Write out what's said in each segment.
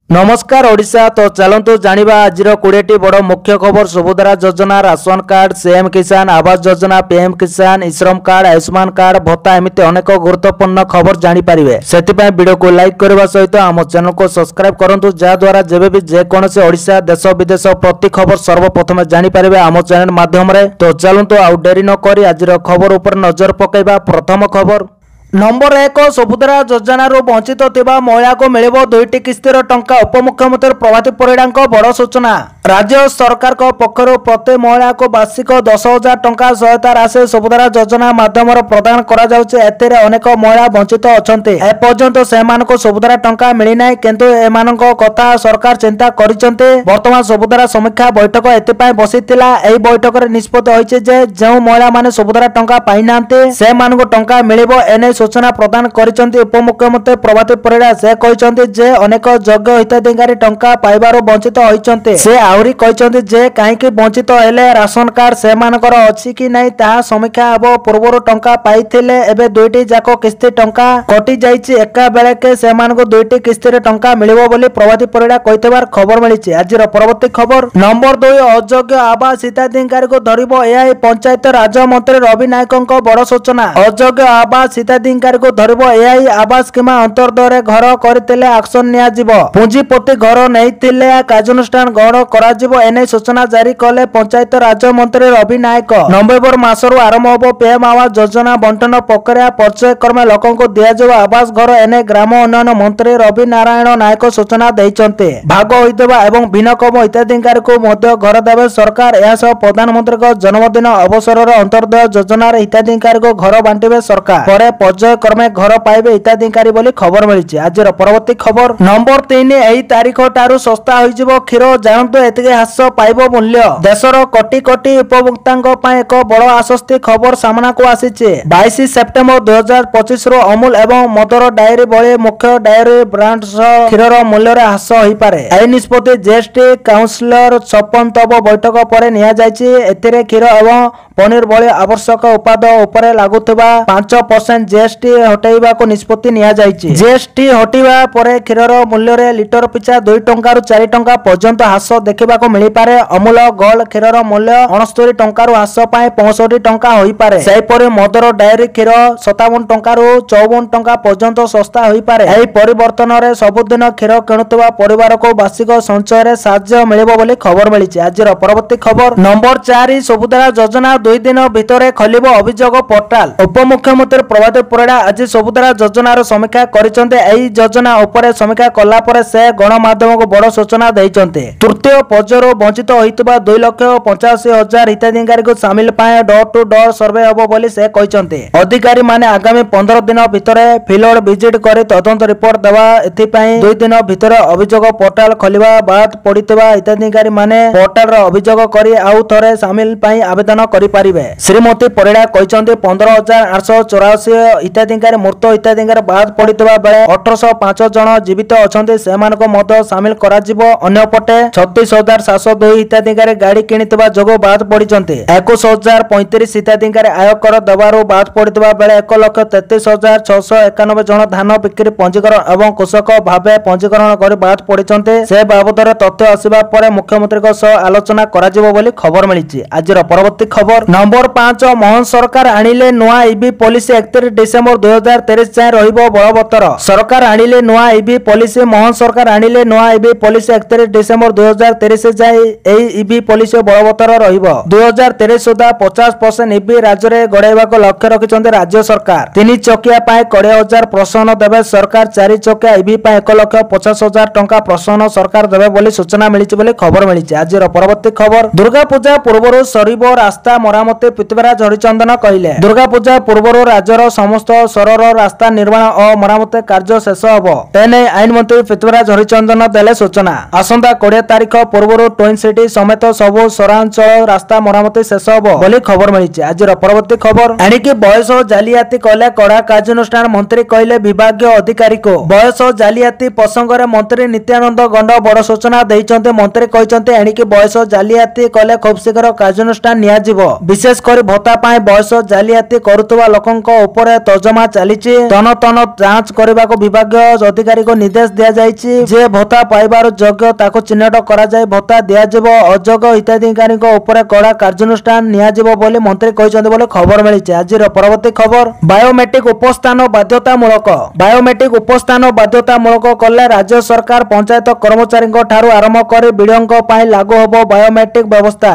नमस्कार ओडिशा। तो चलतु जानिबा आज 20टी बड़ मुख्य खबर। सुभद्रा योजना, राशन कार्ड, सीएम किसान आवास योजना, पीएम किसान, श्रम कार्ड, आयुष्मान कार्ड भत्ता एमती अनेक गुरुत्वपूर्ण खबर जानी पारिबे। सेतिपय वीडियो को लाइक करबा सहित आम चैनल को सब्सक्राइब करंतु, जा द्वारा जेबे भी जेकोनोसी ओडिशा देश विदेश प्रति खबर सर्वप्रथम जानी पारिबे आम चैनल माध्यम रे। तो चलतु आउ डेरी न करी आज खबर ऊपर नजर पकेबा। प्रथम खबर नंबर 1 सुभद्रा योजनार वंचित थिबा महिला को मिलिबो 2टी किस्तिर टंका। उपमुख्यमंत्री प्रभाती परिड़ा बड़ सूचना। राज्य सरकार पक्षर प्रति महिला को वार्षिक 10,000 टंका सहायता राशि सुभद्रा योजना माध्यम प्रदान करा जाउछि। एथिरे अनेक महिला वंचित अछंती। एपर्यंत सेमानको सुभद्रा टंका मिली नाही, किंतु एमानको कथा सरकार चिंता करिसंते। वर्तमान सुभद्रा समीक्षा बैठक एथिपाई बसितिला। एही बैठक रे निष्पत्ति होइछि जे जेउ महिला माने सुभद्रा टंका पाइ नांते सेमानको टंका मिलिबो। एने सूचना प्रदान करिसंती उपमुख्यमंत्री प्रभाती परिड़ा। से कहिसंती जे अनेक योग्य हिताधिकारी टंका पाइबारो वंचित होइसंते। से आउरी कहिसंती जे काहेकि वंचित हेले राशन कार्ड सेमानकर अछि कि नै ताहा समीक्षा हेबो। पूर्वरो टंका पाइथिले, एबे 2टी जाको किस्ती टंका कटि जाइछि। एका बेले के सेमानको 2टी किस्ती रे टंका मिलिबो बोली प्रभाती परिड़ा कहितबार खबर मिलिछि। आजिर परवर्ती खबर नंबर 2 अयोग्य आवास हिताधिकारी को धरिबो एआई पंचायत राज मंत्री रवि नायकଙ୍କ बड़ सूचना। अयोग्य आवास हिताधिकारी को धरिबो एआई आवास स्कीम अंतर्गत घर करथिले एक्शन निया जिवो। पूंजीपति घर नैथिले कार्यानुष्ठान ग्रहण करा जिवो। एने सूचना जारी कले पंचायत राज मंत्री रवि नायक। नवेम्बर मासरु आरंभ होबो पीएम आवास योजना बंटन प्रक्रिया। परिचय क्रमे लोकन को दिया जिवो आवास घर। एने ग्राम उन्नयन मंत्री रवि नारायण नायक सूचना दैचंते। भाग होइतबा एवं भिन्नक्षम हिताधिकारी को मध्य घर देबे सरकार। एहासह प्रधानमंत्री को जन्मदिन अवसर अंतर्गत योजना हिताधिकारी को घर बांटिबे सरकार। परे पर्याय क्रमे घर पाइबे हिताधिकारी बोली खबर मिलिछि। आजिर परवर्ती खबर नंबर 3 एही तारीख टारु सस्ता होइजिवो क्षीर। जानतु एतिके हास पाइबो मूल्य। देशर कोटी कोटी उपभोक्तांक पय एक बड़ आश्वस्ति खबर सामना को आसीछि। 22 सेप्टेम्बर 2025 रो अमूल एवं मदर डायरी भली मुख्य डायरी ब्रांड्स क्षीरर मूल्य रे हास होई पारे। एही निष्पत्ति जीएसटी काउंसिलर 56 तम बैठक परे निया जायछि। एथिरे क्षीर एवं पनीर भली आवश्यक उत्पाद उपरे लागुथिबा 5% जीएसटी हटाइबा को निष्पत्ति निया जायछि। जीएसटी हटिबा परे क्षीरर मूल्य रे लिटर पिछा 2 टंका रु 4 टंका पर्यंत हास देखिबा को मिली पारे। अमूल गोल्ड क्षीरर मूल्य 69 टंका रु हास पाए 65 टंका होई पारे। सेहिपरि मदर डायरी क्षीर 57 टंका रु 54 टंका पर्यंत सस्ता होई पारे। एही परिवर्तन रे सबुदिन क्षीर किणुतबा परिवार को वार्षिक संचय रे साहाय्य मिलिबो बोली खबर मिलिछि। आजिर परवर्ती खबर नंबर 4 सुभद्रा योजना 2 दिन भितरे खलिबो अभियोग पोर्टाल। उपमुख्यमंत्री प्रभाती परिड़ा आज सुभद्रा योजनार समीक्षा करिसंते। एही योजना उपरे समीक्षा कला परे से गणमाध्यम को बड़ सूचना दैचंते। तृतीय पर्यायर वंचित होइतबा 2,85,000 हिताधिकारी को शामिल पाए डोर टू डोर सर्वे हबो बोली से कहिसंते। अधिकारी माने आगामी 15 दिन भितरे फील्ड विजिट करी तदंत रिपोर्ट देवा। एथि पई 2 दिन भितरे अभियोग पोर्टाल खलिबा बाद पडितबा हिताधिकारी माने पोर्टाल रो अभियोग करी आउ थरे शामिल पई आवेदन करि पारिबे। श्रीमती परिड़ा कहिसंते 15,884 हिताधिकारी मृत हिताधिकारी बाद पडितबा बेले 1805 जन जीवित अछंते सेमानको मध्य शामिल करा जिवो। अन्य पटे 36,702 हिताधिकारी गाड़ी किनितबा जोगो बाद पडिचंते। 21,035 हिताधिकारी आयकर दबारो बाद पडितबा बेले 1,33,691 जन धान बिक्री पंजीकरण एवं कृषक भाबे पंजीकरण करी बाद पडिचंते। से बाबदरे तथ्य आसीबा परे मुख्यमंत्री को सह आलोचना करा जिवो बोली खबर मिलिछि। आजिर परवर्ती खबर नंबर 5 मोहन सरकार आनिले नुआ ईवी पॉलिसी 31 डिसेंबर 2023 जाय रहिबो बलवत्तर। सरकार आनिले नुआ ईवी पॉलिसी। मोहन सरकार आनिले नुआ ईवी पॉलिसी 31 डिसेंबर 2023 जाय एही ईवी पॉलिसी बलवत्तर रहिबो। 2023 सुधा 50% ईवी राज्य रे गड़ाइबा को लक्ष्य रखिसंते राज्य सरकार। 3 चकिया पाए 20,000 प्रोत्साहन देबे सरकार। 4 चकिया ईवी पाए 1,50,000 टंका प्रोत्साहन सरकार देबे बोली सूचना मिलिछि बोली खबर मिलिछि। आजिर परवर्ती खबर दुर्गा पूजा पूर्वरु सरिबो रास्ता मरामती पृथ्वीराज हरिचंदन कहिले। दुर्गा पूजा पूर्वरु राज्यर समस्त सरर रास्ता निर्माण और मरामती कार्य शेष हबो। एने आईन मंत्री पृथ्वीराज हरिचंदन देले सूचना। आसंता 20 तारिख पूर्वरु ट्विन सिटी समेत सबु सहरांचल रास्ता मरामती शेष हबो बोली खबर मिलिछि। आजिर परवर्ती खबर एणिकी बयस जालियाती कले कड़ा कार्यानुष्ठान मंत्री कहिले विभागीय अधिकारी को। बयस जालियाती प्रसंग रे मंत्री नित्यानंद गंड बड़ सूचना दैचंते। मंत्री कहिसंते एणिकी बयस जालियाती कले खूब शीघ्र कार्यानुष्ठान निया जिवो। विशेष करी भत्ता पाए बयस जालियाती करुतबा लोकंक उपरे ତର୍ଜମା ଚାଲିଛି। ତନ ତନ ଯାଞ୍ଚ କରିବାକୁ ବିଭାଗୀୟ ଅଧିକାରୀଙ୍କୁ ନିର୍ଦ୍ଦେଶ ଦିଆଯାଇଛି। ଯେ ଭତ୍ତା ପାଇବାର ଯୋଗ୍ୟ ତାକୁ ଚିହ୍ନଟ କରାଯାଇ ଭତ୍ତା ଦିଆଯିବ। ଅଯୋଗ୍ୟ ହିତାଧିକାରୀଙ୍କ ଉପରେ କଡ଼ା କାର୍ଯ୍ୟାନୁଷ୍ଠାନ ନିଆଯିବ ବୋଲି ମନ୍ତ୍ରୀ କହିଛନ୍ତି ବୋଲି ଖବର ମିଳିଛି। ଆଜିର ପରବର୍ତ୍ତୀ ଖବର, ବାୟୋମେଟ୍ରିକ ଉପସ୍ଥାନ ବାଧ୍ୟତାମୂଳକ। ବାୟୋମେଟ୍ରିକ ଉପସ୍ଥାନ ବାଧ୍ୟତାମୂଳକ କଲେ ରାଜ୍ୟ ସରକାର ପଞ୍ଚାୟତ କର୍ମଚାରୀଙ୍କ ଠାରୁ ଆରମ୍ଭ କରି ବିଡିଓଙ୍କ ପାଇଁ ଲାଗୁ ହେବ ବାୟୋମେଟ୍ରିକ ବ୍ୟବସ୍ଥା।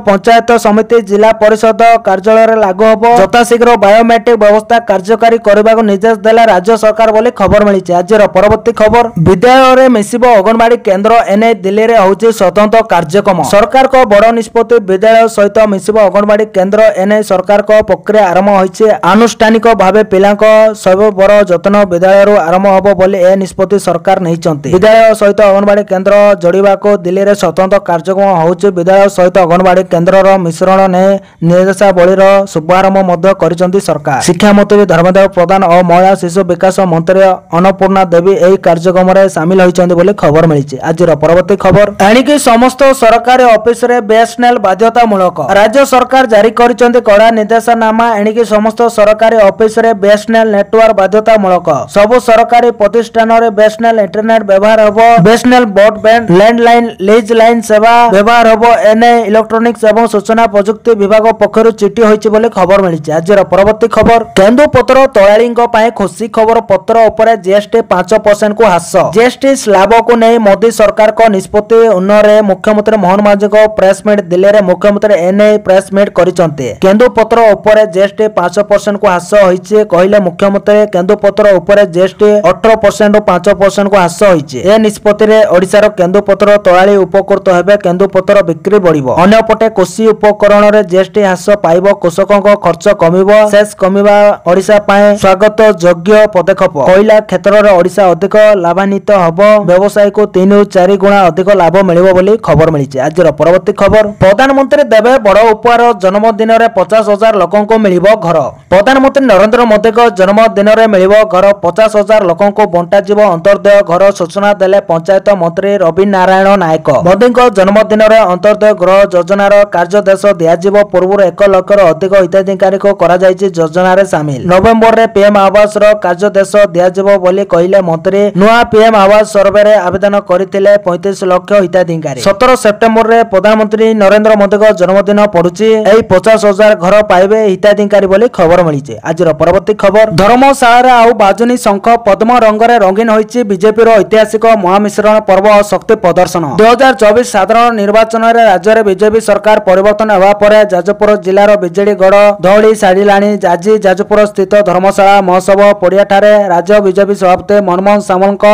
ପଞ୍ଚାୟତ ସମିତି ଜିଲ୍ଲା ପରିଷଦ କାର୍ଯ୍ୟାଳୟରେ ଲାଗୁ ହେବ। ଯଥାଶୀଘ୍ର ବାୟୋମେଟ୍ରିକ ବ୍ୟବସ୍ଥା କାର୍ଯ୍ୟକାରୀ କରିବାକୁ ନିର୍ଦ୍ଦେଶ ଦେଲେ ରାଜ୍ୟ ସରକାର ବୋଲି ଖବର ମିଳିଛି। ଆଜିର ପରବର୍ତ୍ତୀ ଖବର, ବିଦ୍ୟାଳୟରେ ମିଶିବ ଅଙ୍ଗନବାଡି କେନ୍ଦ୍ର। ଏନେଇ ଦିଲ୍ଲୀରେ ହେଉଛି ସ୍ୱତନ୍ତ୍ର କାର୍ଯ୍ୟକ୍ରମ। ସରକାରଙ୍କ ବଡ଼ ନିଷ୍ପତ୍ତି, ବିଦ୍ୟାଳୟ ସହିତ ମିଶିବ ଅଙ୍ଗନବାଡି କେନ୍ଦ୍ର। ଏନେଇ ସରକାରଙ୍କ ପ୍ରକ୍ରିୟା ଆରମ୍ଭ ହୋଇଛି। ଆନୁଷ୍ଠାନିକ ଭାବେ ପିଲାଙ୍କ ସବୁ ବଡ଼ ଯତ୍ନ ବିଦ୍ୟାଳୟରୁ ଆରମ୍ଭ ହେବ ବୋଲି ଏ ନିଷ୍ପତ୍ତି ସରକାର ନେଇଛନ୍ତି। ବିଦ୍ୟାଳୟ ସହିତ ଅଙ୍ଗନବାଡି କେନ୍ଦ୍ର ଯୋଡ଼ିବାକୁ ଦିଲ୍ଲୀରେ ସ୍ୱତନ୍ତ୍ର କାର୍ଯ୍ୟକ୍ରମ ହେଉଛି। ବିଦ୍ୟାଳୟ ସହିତ ଅଙ୍ଗନବାଡି କେନ୍ଦ୍ରର ମିଶ୍ରଣ ନେଇ ନିର୍ଦ୍ଦେଶାବଳୀର ଶୁଭାରମ୍ଭ ମଧ୍ୟ କରିଛନ୍ତି ସରକାର। ଶିକ୍ଷାମନ୍ତ୍ରୀ ଧର୍ମେନ୍ଦ୍ର ପ୍ରଧାନ ଓ ମହିଳା ଶିଶୁ ବିକାଶ ମନ୍ତ୍ରୀ ଅନ୍ନପୂର୍ଣ୍ଣା ଦେବୀ ଏହି କାର୍ଯ୍ୟକ୍ରମରେ ସାମିଲ ହୋଇଛନ୍ତି ବୋଲି ଖବର ମିଳିଛି। ଆଜିର ପରବର୍ତ୍ତୀ ଖବର, ଏଣିକି ସମସ୍ତ ସରକାରୀ ଅଫିସରେ ବିଏସ୍ଏନ୍ଏଲ୍ ବାଧ୍ୟତାମୂଳକ। ରାଜ୍ୟ ସରକାର ଜାରି କରିଛନ୍ତି କଡ଼ା ନିର୍ଦ୍ଦେଶନାମା। ଏଣିକି ସମସ୍ତ ସରକାରୀ ଅଫିସରେ ବିଏସ୍ଏନ୍ଏଲ୍ ନେଟୱାର୍କ ବାଧ୍ୟତାମୂଳକ। ସବୁ ସରକାରୀ ପ୍ରତିଷ୍ଠାନରେ ବିଏସ୍ଏନ୍ଏଲ୍ ଇଣ୍ଟରନେଟ୍ ବ୍ୟବହାର ହେବ। BSNL broadband landline lease line ସେବା ବ୍ୟବହାର ହେବ। ଏନେଇ ଇଲେକ୍ଟ୍ରୋନିକ୍ସ ଏବଂ ସୂଚନା ପ୍ରଯୁକ୍ତି ବିଭାଗ ପକ୍ଷରୁ ଚିଠି ହୋଇଛି ବୋଲି ଖବର ମିଳିଛି। ଆଜିର ପରବର୍ତ୍ତୀ ଖବର, କେନ୍ଦୁପତ୍ର ତୋଳାଳିଙ୍କ ପାଇଁ ଖୁସି ଖବର। ପତ୍ର ଉପରେ ଜିଏସ୍ଟି 5%କୁ ହ୍ରାସ। ଜିଏସ୍ଟି ସ୍ଲାବକୁ ନେଇ ମୋଦି ସରକାରଙ୍କ ନିଷ୍ପତ୍ତି ଉନ୍ନରେ ମୁଖ୍ୟମନ୍ତ୍ରୀ ମୋହନ ମାଝୀଙ୍କ ପ୍ରେସମିଟ୍। ଦିଲ୍ଲୀରେ ମୁଖ୍ୟମନ୍ତ୍ରୀ ଏନେଇ ପ୍ରେସମିଟ୍ କରିଛନ୍ତି। କେନ୍ଦୁପତ୍ର ଉପରେ ଜିଏସ୍ଟି 5%କୁ ହ୍ରାସ ହୋଇଛି କହିଲେ ମୁଖ୍ୟମନ୍ତ୍ରୀ। କେନ୍ଦୁପତ୍ର ଉପରେ ଜିଏସ୍ଟି 18%ରୁ 5%କୁ ହ୍ରାସ ହୋଇଛି। ଏ ନିଷ୍ପତ୍ତିରେ ଓଡ଼ିଶାର କେନ୍ଦୁପତ୍ର ତୋଳାଳି ଉପକୃତ ହେବେ। କେନ୍ଦୁପତ୍ର ବିକ୍ରି ବଢ଼ିବ। ଅନ୍ୟପଟେ କୃଷି ଉପକରଣରେ ଜିଏସ୍ଟି ହ୍ରାସ ପାଇବ। କୃଷକଙ୍କ ଖର୍ଚ୍ଚ କମିବ। ସେସ୍ କମିବା ଓଡ଼ିଶା ପାଇଁ ସ୍ୱାଗତ ଯୋଗ୍ୟ ପଦକ୍ଷେପ। କୋଇଲା କ୍ଷେତ୍ରରେ ଓଡ଼ିଶା ଅଧିକ ଲାଭାନ୍ୱିତ ହେବ। ବ୍ୟବସାୟୀକୁ 3ରୁ 4 ଗୁଣା ଅଧିକ ଲାଭ ମିଳିବ ବୋଲି ଖବର ମିଳିଛି। ଆଜିର ପରବର୍ତ୍ତୀ ଖବର, ପ୍ରଧାନମନ୍ତ୍ରୀ ଦେବେ ବଡ଼ ଉପହାର। ଜନ୍ମଦିନରେ 50,000 ଲୋକଙ୍କୁ ମିଳିବ ଘର। ପ୍ରଧାନମନ୍ତ୍ରୀ ନରେନ୍ଦ୍ର ମୋଦିଙ୍କ ଜନ୍ମଦିନରେ ମିଳିବ ଘର। 50,000 ଲୋକଙ୍କୁ ବଣ୍ଟାଯିବ ଅନ୍ତର୍ଦୟ ଘର। ସୂଚନା ଦେଲେ ପଞ୍ଚାୟତ ମନ୍ତ୍ରୀ ରବି ନାରାୟଣ ନାୟକ। ମୋଦିଙ୍କ ଜନ୍ମଦିନରେ ଅନ୍ତର୍ଦୟ ଗୃହ ଯୋଜନାର କାର୍ଯ୍ୟଦେଶ ଦିଆଯିବ। ପୂର୍ବରୁ 1 ଲକ୍ଷରୁ ଅଧିକ ହିତାଧିକାରୀଙ୍କୁ କରାଯାଇଛି ଯୋଜନାରେ ସାମିଲ। ନଭେମ୍ବରରେ ପିଏମ୍ ଆବାସର କାର୍ଯ୍ୟଦେଶ ଦିଆଯିବ ବୋଲି କହିଲେ ମନ୍ତ୍ରୀ। ନୂଆ ପିଏମ୍ ଆବାସ ସର୍ଭେରେ ଆବେଦନ କରିଥିଲେ 35 ଲକ୍ଷ ହିତାଧିକାରୀ। 17 ସେପ୍ଟେମ୍ବରରେ ପ୍ରଧାନମନ୍ତ୍ରୀ ନରେନ୍ଦ୍ର ମୋଦିଙ୍କ ଜନ୍ମଦିନ ପଡୁଛି। ଏହି 50,000 ଘର ପାଇବେ ହିତାଧିକାରୀ ବୋଲି ଖବର ମିଳିଛି। ଆଜିର ପରବର୍ତ୍ତୀ ଖବର, ଧର୍ମଶାଳାରେ ଆଉ ବାଜୁନି ଶଙ୍ଖ। ପଦ୍ମ ରଙ୍ଗରେ ରଙ୍ଗୀନ ହୋଇଛି ବିଜେପିର ଐତିହାସିକ ମହାମିଶ୍ରଣ ପର୍ବ ଓ ଶକ୍ତି ପ୍ରଦର୍ଶନ। 2024 ସାଧାରଣ ନିର୍ବାଚନରେ ରାଜ୍ୟରେ ବିଜେପି ସରକାର ପରିବର୍ତ୍ତନ ହେବା ପରେ ଯାଜପୁର ଜିଲ୍ଲାର ବିଜେଡି ଗଡ଼ ଧଉଳି ସାରିଲାଣି। ଆଜି ଯାଜପୁର ସ୍ଥିତ ଧର୍ମଶାଳା ମହୋତ୍ସବ ପଡ଼ିଆଠାରେ ରାଜ୍ୟ ବିଜେପି ସଭାପତି ମନମୋହନ ସାମଲଙ୍କ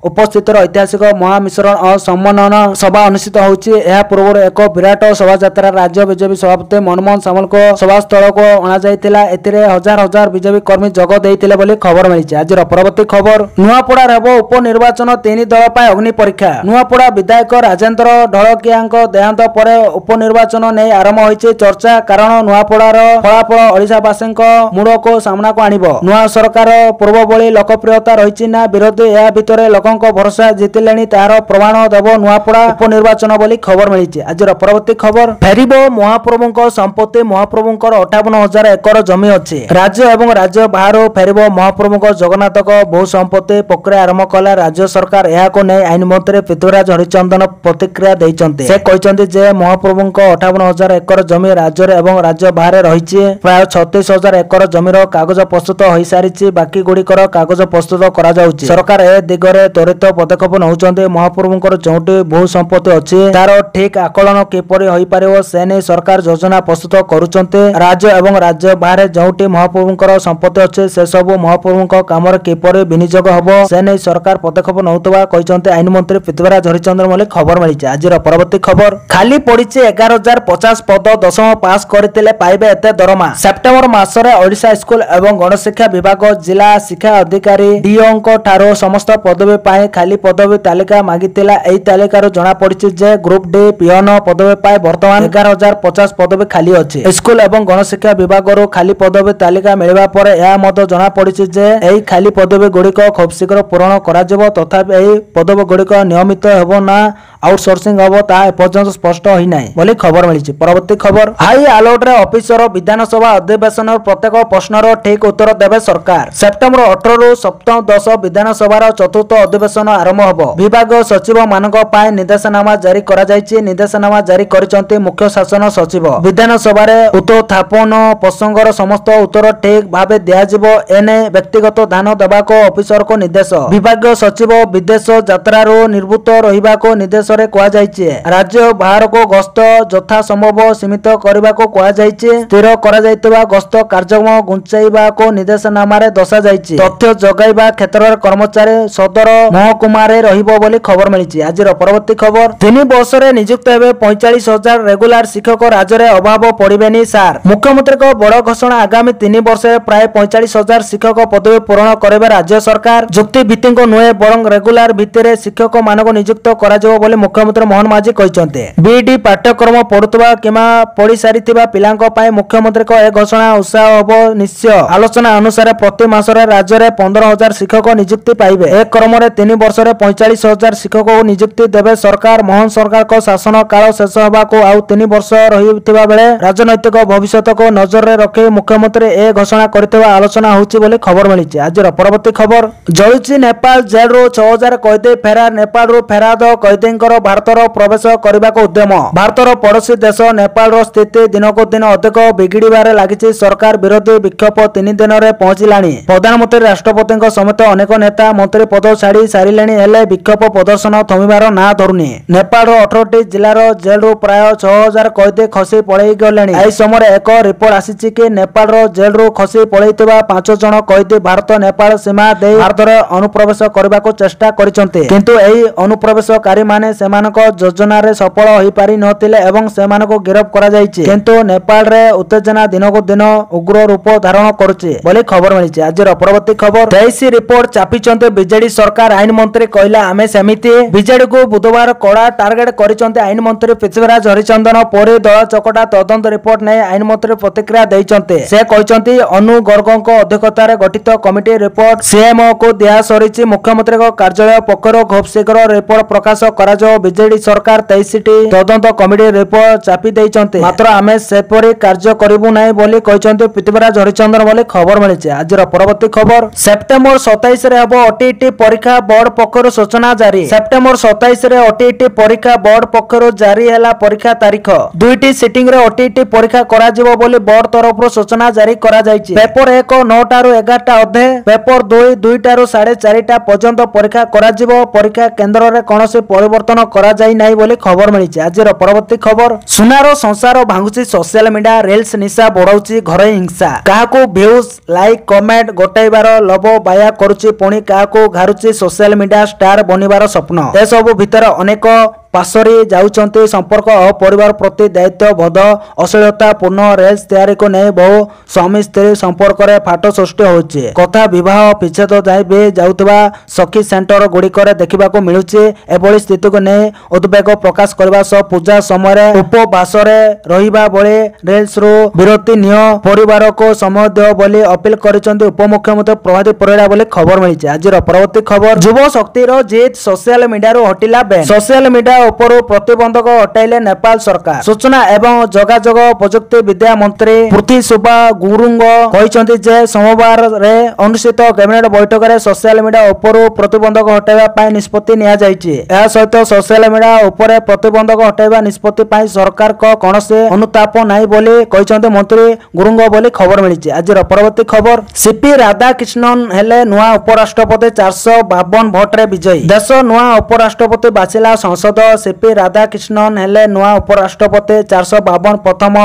ଉପସ୍ଥିତିରେ ଐତିହାସିକ ମହାମିଶ୍ରଣ ଓ ସମ୍ମାନନ ସଭା ଅନୁଷ୍ଠିତ ହେଉଛି। ଏହା ପୂର୍ବରୁ ଏକ ବିରାଟ ଶୋଭାଯାତ୍ରା ରାଜ୍ୟ ବିଜେପି ସଭାପତି ମନମୋହନ ସାମଲଙ୍କୁ ସଭାସ୍ଥଳକୁ ଅଣାଯାଇଥିଲା। ଏଥିରେ ହଜାର ହଜାର ବିଜେପି କର୍ମୀ ଯୋଗ ଦେଇଥିଲେ ବୋଲି ଖବର ମିଳିଛି। ଆଜିର ପରବର୍ତ୍ତୀ ଖବର, ନୂଆପଡ଼ାରେ ହେବ ଉପନିର୍ବାଚନ। 3 ଦଳ ପାଇଁ ଅଗ୍ନି ପରୀକ୍ଷା। ନୂଆପଡ଼ା ବିଧାୟକ ରାଜେନ୍ଦ୍ର ଢଳକିଆଙ୍କ ଦେହାନ୍ତ ପରେ ଉପନିର୍ବାଚନ ନେଇ ଆରମ୍ଭ ହୋଇଛି ଚର୍ଚ୍ଚା। କାରଣ ନୂଆପଡ଼ାର ଫଳାଫଳ ଓଡ଼ିଶାବାସୀଙ୍କ ମୁଣ୍ଡକୁ ସାମ୍ନାକୁ ଆଣିବ। ନୂଆ ସରକାର ପୂର୍ବ ଭଳି ଲୋକପ୍ରିୟତା ରହିଛି ନା ବିରୋଧୀ, ଏହା ଭିତରେ ଲୋକଙ୍କ ଭରସା ଜିତିଲେଣି ତାହାର ପ୍ରମାଣ ଦେବ ନୂଆପଡ଼ା ଉପନିର୍ବାଚନ ବୋଲି ଖବର ମିଳିଛି। ଆଜିର ପରବର୍ତ୍ତୀ ଖବର, ଫେରିବ ମହାପ୍ରଭୁଙ୍କ ସମ୍ପତ୍ତି। ମହାପ୍ରଭୁଙ୍କର 58,000 ଏକର ଜମି ଅଛି। ରାଜ୍ୟ ଏବଂ ରାଜ୍ୟ ବାହାରୁ ଫେରିବ ମହାପ୍ରଭୁଙ୍କ ଜଗନ୍ନାଥଙ୍କ ବହୁ ସମ୍ପତ୍ତି। ପ୍ରକ୍ରିୟା ଆରମ୍ଭ କଲା ରାଜ୍ୟ ସରକାର। ଏହାକୁ ନେଇ ଆଇନମନ୍ତ୍ରୀ ପୃଥ୍ୱୀରାଜ ହରିଚନ୍ଦନ ପ୍ରତିକ୍ରିୟା ଦେଇଛନ୍ତି। ସେ କହିଛନ୍ତି ଯେ ମହାପ୍ରଭୁଙ୍କ 58,000 ଏକର ଜମି ରାଜ୍ୟରେ ଏବଂ ରାଜ୍ୟ ବାହାରେ ରହିଛି। ପ୍ରାୟ 36,000 ଏକର ଜମିର କାଗଜ ପ୍ରସ୍ତୁତ ହୋଇସାରିଛି। ବାକି ଗୁଡ଼ିକର କାଗଜ ପ୍ରସ୍ତୁତ କରାଯାଉଛି। ସରକାର ଏ ଦିଗରେ ତ୍ୱରିତ ପଦକ୍ଷେପ ନେଉଛନ୍ତି। ମହାପ୍ରଭୁଙ୍କର ଯେଉଁଠି ବହୁ ସମ୍ପତ୍ତି ଅଛି ତାର ଠିକ୍ ଆକଳନ କିପରି ହୋଇପାରିବ ସେ ନେଇ ସରକାର ଯୋଜନା ପ୍ରସ୍ତୁତ କରୁଛନ୍ତି। ରାଜ୍ୟ ଏବଂ ରାଜ୍ୟ ବାହାରେ ଯେଉଁଠି ମହାପ୍ରଭୁଙ୍କର ସମ୍ପତ୍ତି ଅଛି ସେସବୁ ମହାପ୍ରଭୁଙ୍କ କାମରେ କିପରି ବିନିଯୋଗ ହେବ ସେ ନେଇ ସରକାର ପଦକ୍ଷେପ ନେଉଥିବା କହିଛନ୍ତି ଆଇନମନ୍ତ୍ରୀ ପୃଥ୍ୱୀରାଜ ହରିଚନ୍ଦନ ବୋଲି ଖବର ମିଳିଛି। ଆଜିର ପରବର୍ତ୍ତୀ ଖବର, ଖାଲି ପଡ଼ିଛି 11,050 ପଦ। 10ମ ପାସ୍ କରିଥିଲେ ପାଇବେ ଏତେ ଦରମା। ସେପ୍ଟେମ୍ବର ମାସରେ ଓଡ଼ିଶା ସ୍କୁଲ ଏବଂ ଗଣଶିକ୍ଷା ବିଭାଗ ଜିଲ୍ଲା ଶିକ୍ଷା ଅଧିକାରୀ ଡିଓଙ୍କ ଠାରୁ ସମସ୍ତ ପଦବୀ ପାଇଁ ଖାଲି ପଦବୀ ତାଲିକା ମାଗିଥିଲା। ଏହି ତାଲିକାରୁ ଜଣାପଡ଼ିଛି ଯେ ଗ୍ରୁପ ଡି ପିଅନ ପଦବୀ ପାଇଁ ବର୍ତ୍ତମାନ 11,050 ପଦବୀ ଖାଲି ଅଛି। ସ୍କୁଲ ଏବଂ ଗଣଶିକ୍ଷା ବିଭାଗରୁ ଖାଲି ପଦବୀ ତାଲିକା ମିଳିବା ପରେ ଏହା ମଧ୍ୟ ଜଣାପଡ଼ିଛି ଯେ ଏହି ଖାଲି ପଦବୀ ଗୁଡ଼ିକ ଖୁବ୍ ଶୀଘ୍ର ପୂରଣ କରାଯିବ। ତଥାପି ଏହି ପଦବୀ ଗୁଡ଼ିକ ନିୟମିତ ହେବ ନା आउटसोर्सिंग हबो ता एपर्यंत स्पष्ट होई नाही बोली खबर मिली। परवर्ती खबर हाई अलर्ट रे ऑफिसर विधानसभा अधिवेशन प्रत्येक प्रश्नर ठीक उत्तर देवे सरकार। सेप्टेम्बर 18 रु सप्तम 10 विधानसभा चतुर्थ अधिवेशन आरंभ हबो। विभाग सचिव मानक पाए निर्देशनामा जारी करा जायछि। निर्देशनामा जारी करिसंती मुख्य शासन सचिव। विधानसभा रे उत्थापन प्रसंगर समस्त उत्तर ठीक भाबे दिया जिवो एने व्यक्तिगत ध्यान देबा को ऑफिसर को निर्देश। विभाग सचिव विदेश यात्रा रो निर्भूत रहिबा को निर्देश रे कुआ जायछि। राज्य बाहर को गस्त यथा संभव सीमित करबा को कुआ जायछि। स्थिर करा जायतबा गस्त कार्यक्रम गुंचाइबा को निर्देशनामा रे दर्शा जायछि। तथ्य जगाइबा क्षेत्र रे कर्मचारी सदर महकुमा रे रहिबो बोली खबर मिलिछि। आजिर परवर्ती खबर 3 वर्ष रे नियुक्त हेबे 45,000 रेगुलर शिक्षक राज्य रे अभाव पड़िबेनी सार। मुख्यमंत्री को बड़ घोषणा आगामी 3 वर्ष रे प्राय 45,000 शिक्षक पदवी पूरण करेबे राज्य सरकार। जुक्ति भित्ति को नुहे बरं रेगुलर भित्ति रे शिक्षक मानक नियुक्त करा जाबो बोली मुख्यमंत्री मोहन माझी कहिसंते। बीडी पाठ्यक्रम पढुतबा किमा पढि सारिथिबा पिलांक पाए मुख्यमंत्री को ए घोषणा उत्साह हबो निश्चय। आलोचना अनुसार प्रति मास रे राज्य रे 15,000 शिक्षक नियुक्ति पाइबे। एक क्रम रे 3 वर्ष रे 45,000 शिक्षक को नियुक्ति देबे सरकार। मोहन सरकार को शासन काल शेष होबा को आउ 3 वर्ष रहिथिबा बेले राजनैतिक भविष्य को नजर रे रखि मुख्यमंत्री ए घोषणा करथिबा आलोचना होउची बोली खबर मिलिछि। आजिर परवर्ती खबर जळुची नेपाल जेल रो 6,000 कैदी फेरार। नेपाल रो फेराद कैदींकर भारत रो प्रवेश करबा को उद्यम। भारत रो पड़ोसी देश नेपाल रो स्थिति दिन को दिन अधिक बिगिड़बारे लागिछि। सरकार विरोधी विक्षोभ 3 दिन रे पहुंचिलाणी। प्रधानमंत्री राष्ट्रपति समेत अनेक नेता मंत्री पद छाड़ी सारिलेणी हेले विक्षोभ प्रदर्शन थमिबार ना धरुनी। नेपाल रो 18टी जिल्ला रो जेल रो प्राय 6,000 कैदी खसी पळेई गलेणी। एई समय एक रिपोर्ट आसीछि कि नेपाल रो जेल रो खसी पळेइतबा 5 जण कैदी भारत नेपाल सीमा दे भारत रे अनुप्रवेश करबा को चेष्टा करिसंते। किंतु एई अनुप्रवेशकारी माने सेमानक योजना रे सफल होई पारि नथिले एवं सेमानक गिरफ्त करा जायछि। किंतु नेपाल रे उत्तेजना दिन को दिन उग्र रूप धारण करुछि बोली खबर मिलिछि। आजिर परवर्ती खबर 23 रिपोर्ट चापिचंते बीजेडी सरकार। आईन मंत्री कहला आमे समिति। बीजेडी को बुधवार कड़ा टार्गेट करिसंते आईन मंत्री पृथ्वीराज हरिचंदन। पोरी दल चकटा तदंत रिपोर्ट नै आईन मंत्री प्रतिक्रिया दैचंते। से कहचंती अनु गर्गଙ୍କ अध्यक्षतार गठित कमिटी रिपोर्ट सीएमओ को दिया सरिछि। मुख्यमंत्री को कार्यालय पक्षर खूब शीघ्र रिपोर्ट प्रकाश करा जो। बीजेडी सरकार 23टी तदंत कमिटी रिपोर्ट चापी दैचंते। मात्र आमे सेपरी कार्य करिबु नै बोली कहचंती पृथ्वीराज हरिचंदन बोली खबर मिलिछि। आजिर परवर्ती खबर सेप्टेम्बर 27 रे हबो ओटीटी परीक्षा बोर्ड पक्षर सूचना जारी। सेप्टेम्बर 27 रे ओटीटी परीक्षा बोर्ड पक्षर जारी हैला परीक्षा तारीख। 2टी सिटिंग रे ओटीटी परीक्षा करा जिवो बोली बोर्ड तरफ सूचना जारी करा जायछि। पेपर 1 9 टा रु 11 टा अधे, पेपर 2 2 टा रु 4:30 टा पर्यंत परीक्षा करा जिवो। परीक्षा केंद्र रे कोनोसी परिवर्तन करा जाई नाही बोली खबर मिलिछि। आजिर परवर्ती खबर सुनारो संसार भांगुछि सोशल मीडिया। रील्स निशा बढ़ाउछि घरे हिंसा। काहाको व्यूज लाइक कमेंट गोटाइबार लोभ बाया करुछि पुणी काहाको घारुछि सोशल मीडिया स्टार बनिबार स्वप्न। ए सब भितर अनेक पासरी जाउचंती संपर्क और परिवार प्रति दायित्व बोध अश्लीलता पूर्ण रील्स तैयारी को नहीं बहु स्वामी स्त्री संपर्क रे फाट सृष्टि होछि। कथा विवाह विच्छेद जाई भी जाउतबा सखी सेंटर गुड़िक देखा मिलुछि। एभली स्थिति को नहीं उद्वेग प्रकाश करबा सह पूजा समय उपवास रहिबा बेले रील्स रो विरति नियो परिवार को समय दियो बोली अपील करिसंती उपमुख्यमंत्री प्रभाती परिड़ा बोली खबर मिलिछि। आजिर परवर्ती खबर युवा शक्ति रो जीत सोशल मीडिया रो हटिला बैन। सोशल मीडिया उपरो प्रतिबंधक हटाइले नेपाल सरकार। सूचना एवं जोगाजोग प्रजुक्ति विद्या मंत्री पृथ्वी सुब्बा गुरुंग कहिसंती जे सोमवार रे अनुष्ठित कैबिनेट बैठक रे सोशल मीडिया उपरो प्रतिबंधक हटाइबा पई निष्पत्ति निया जायछि। एहा सहित सोशल मीडिया उपरे प्रतिबंधक हटाइबा निष्पत्ति पई सरकार को कोनोसी अनुताप नाही बोली कहिसंती मंत्री गुरुंग बोली खबर मिलिछि। आजिर परवर्ती खबर सीपी राधाकृष्णन हेले नुआ उपराष्ट्रपति 452 भोट रे विजयी। देश नुआ उपराष्ट्रपति बाछिला संसद सीपी राधाकृष्णन हेले नुआ उपराष्ट्रपति 452 प्रथम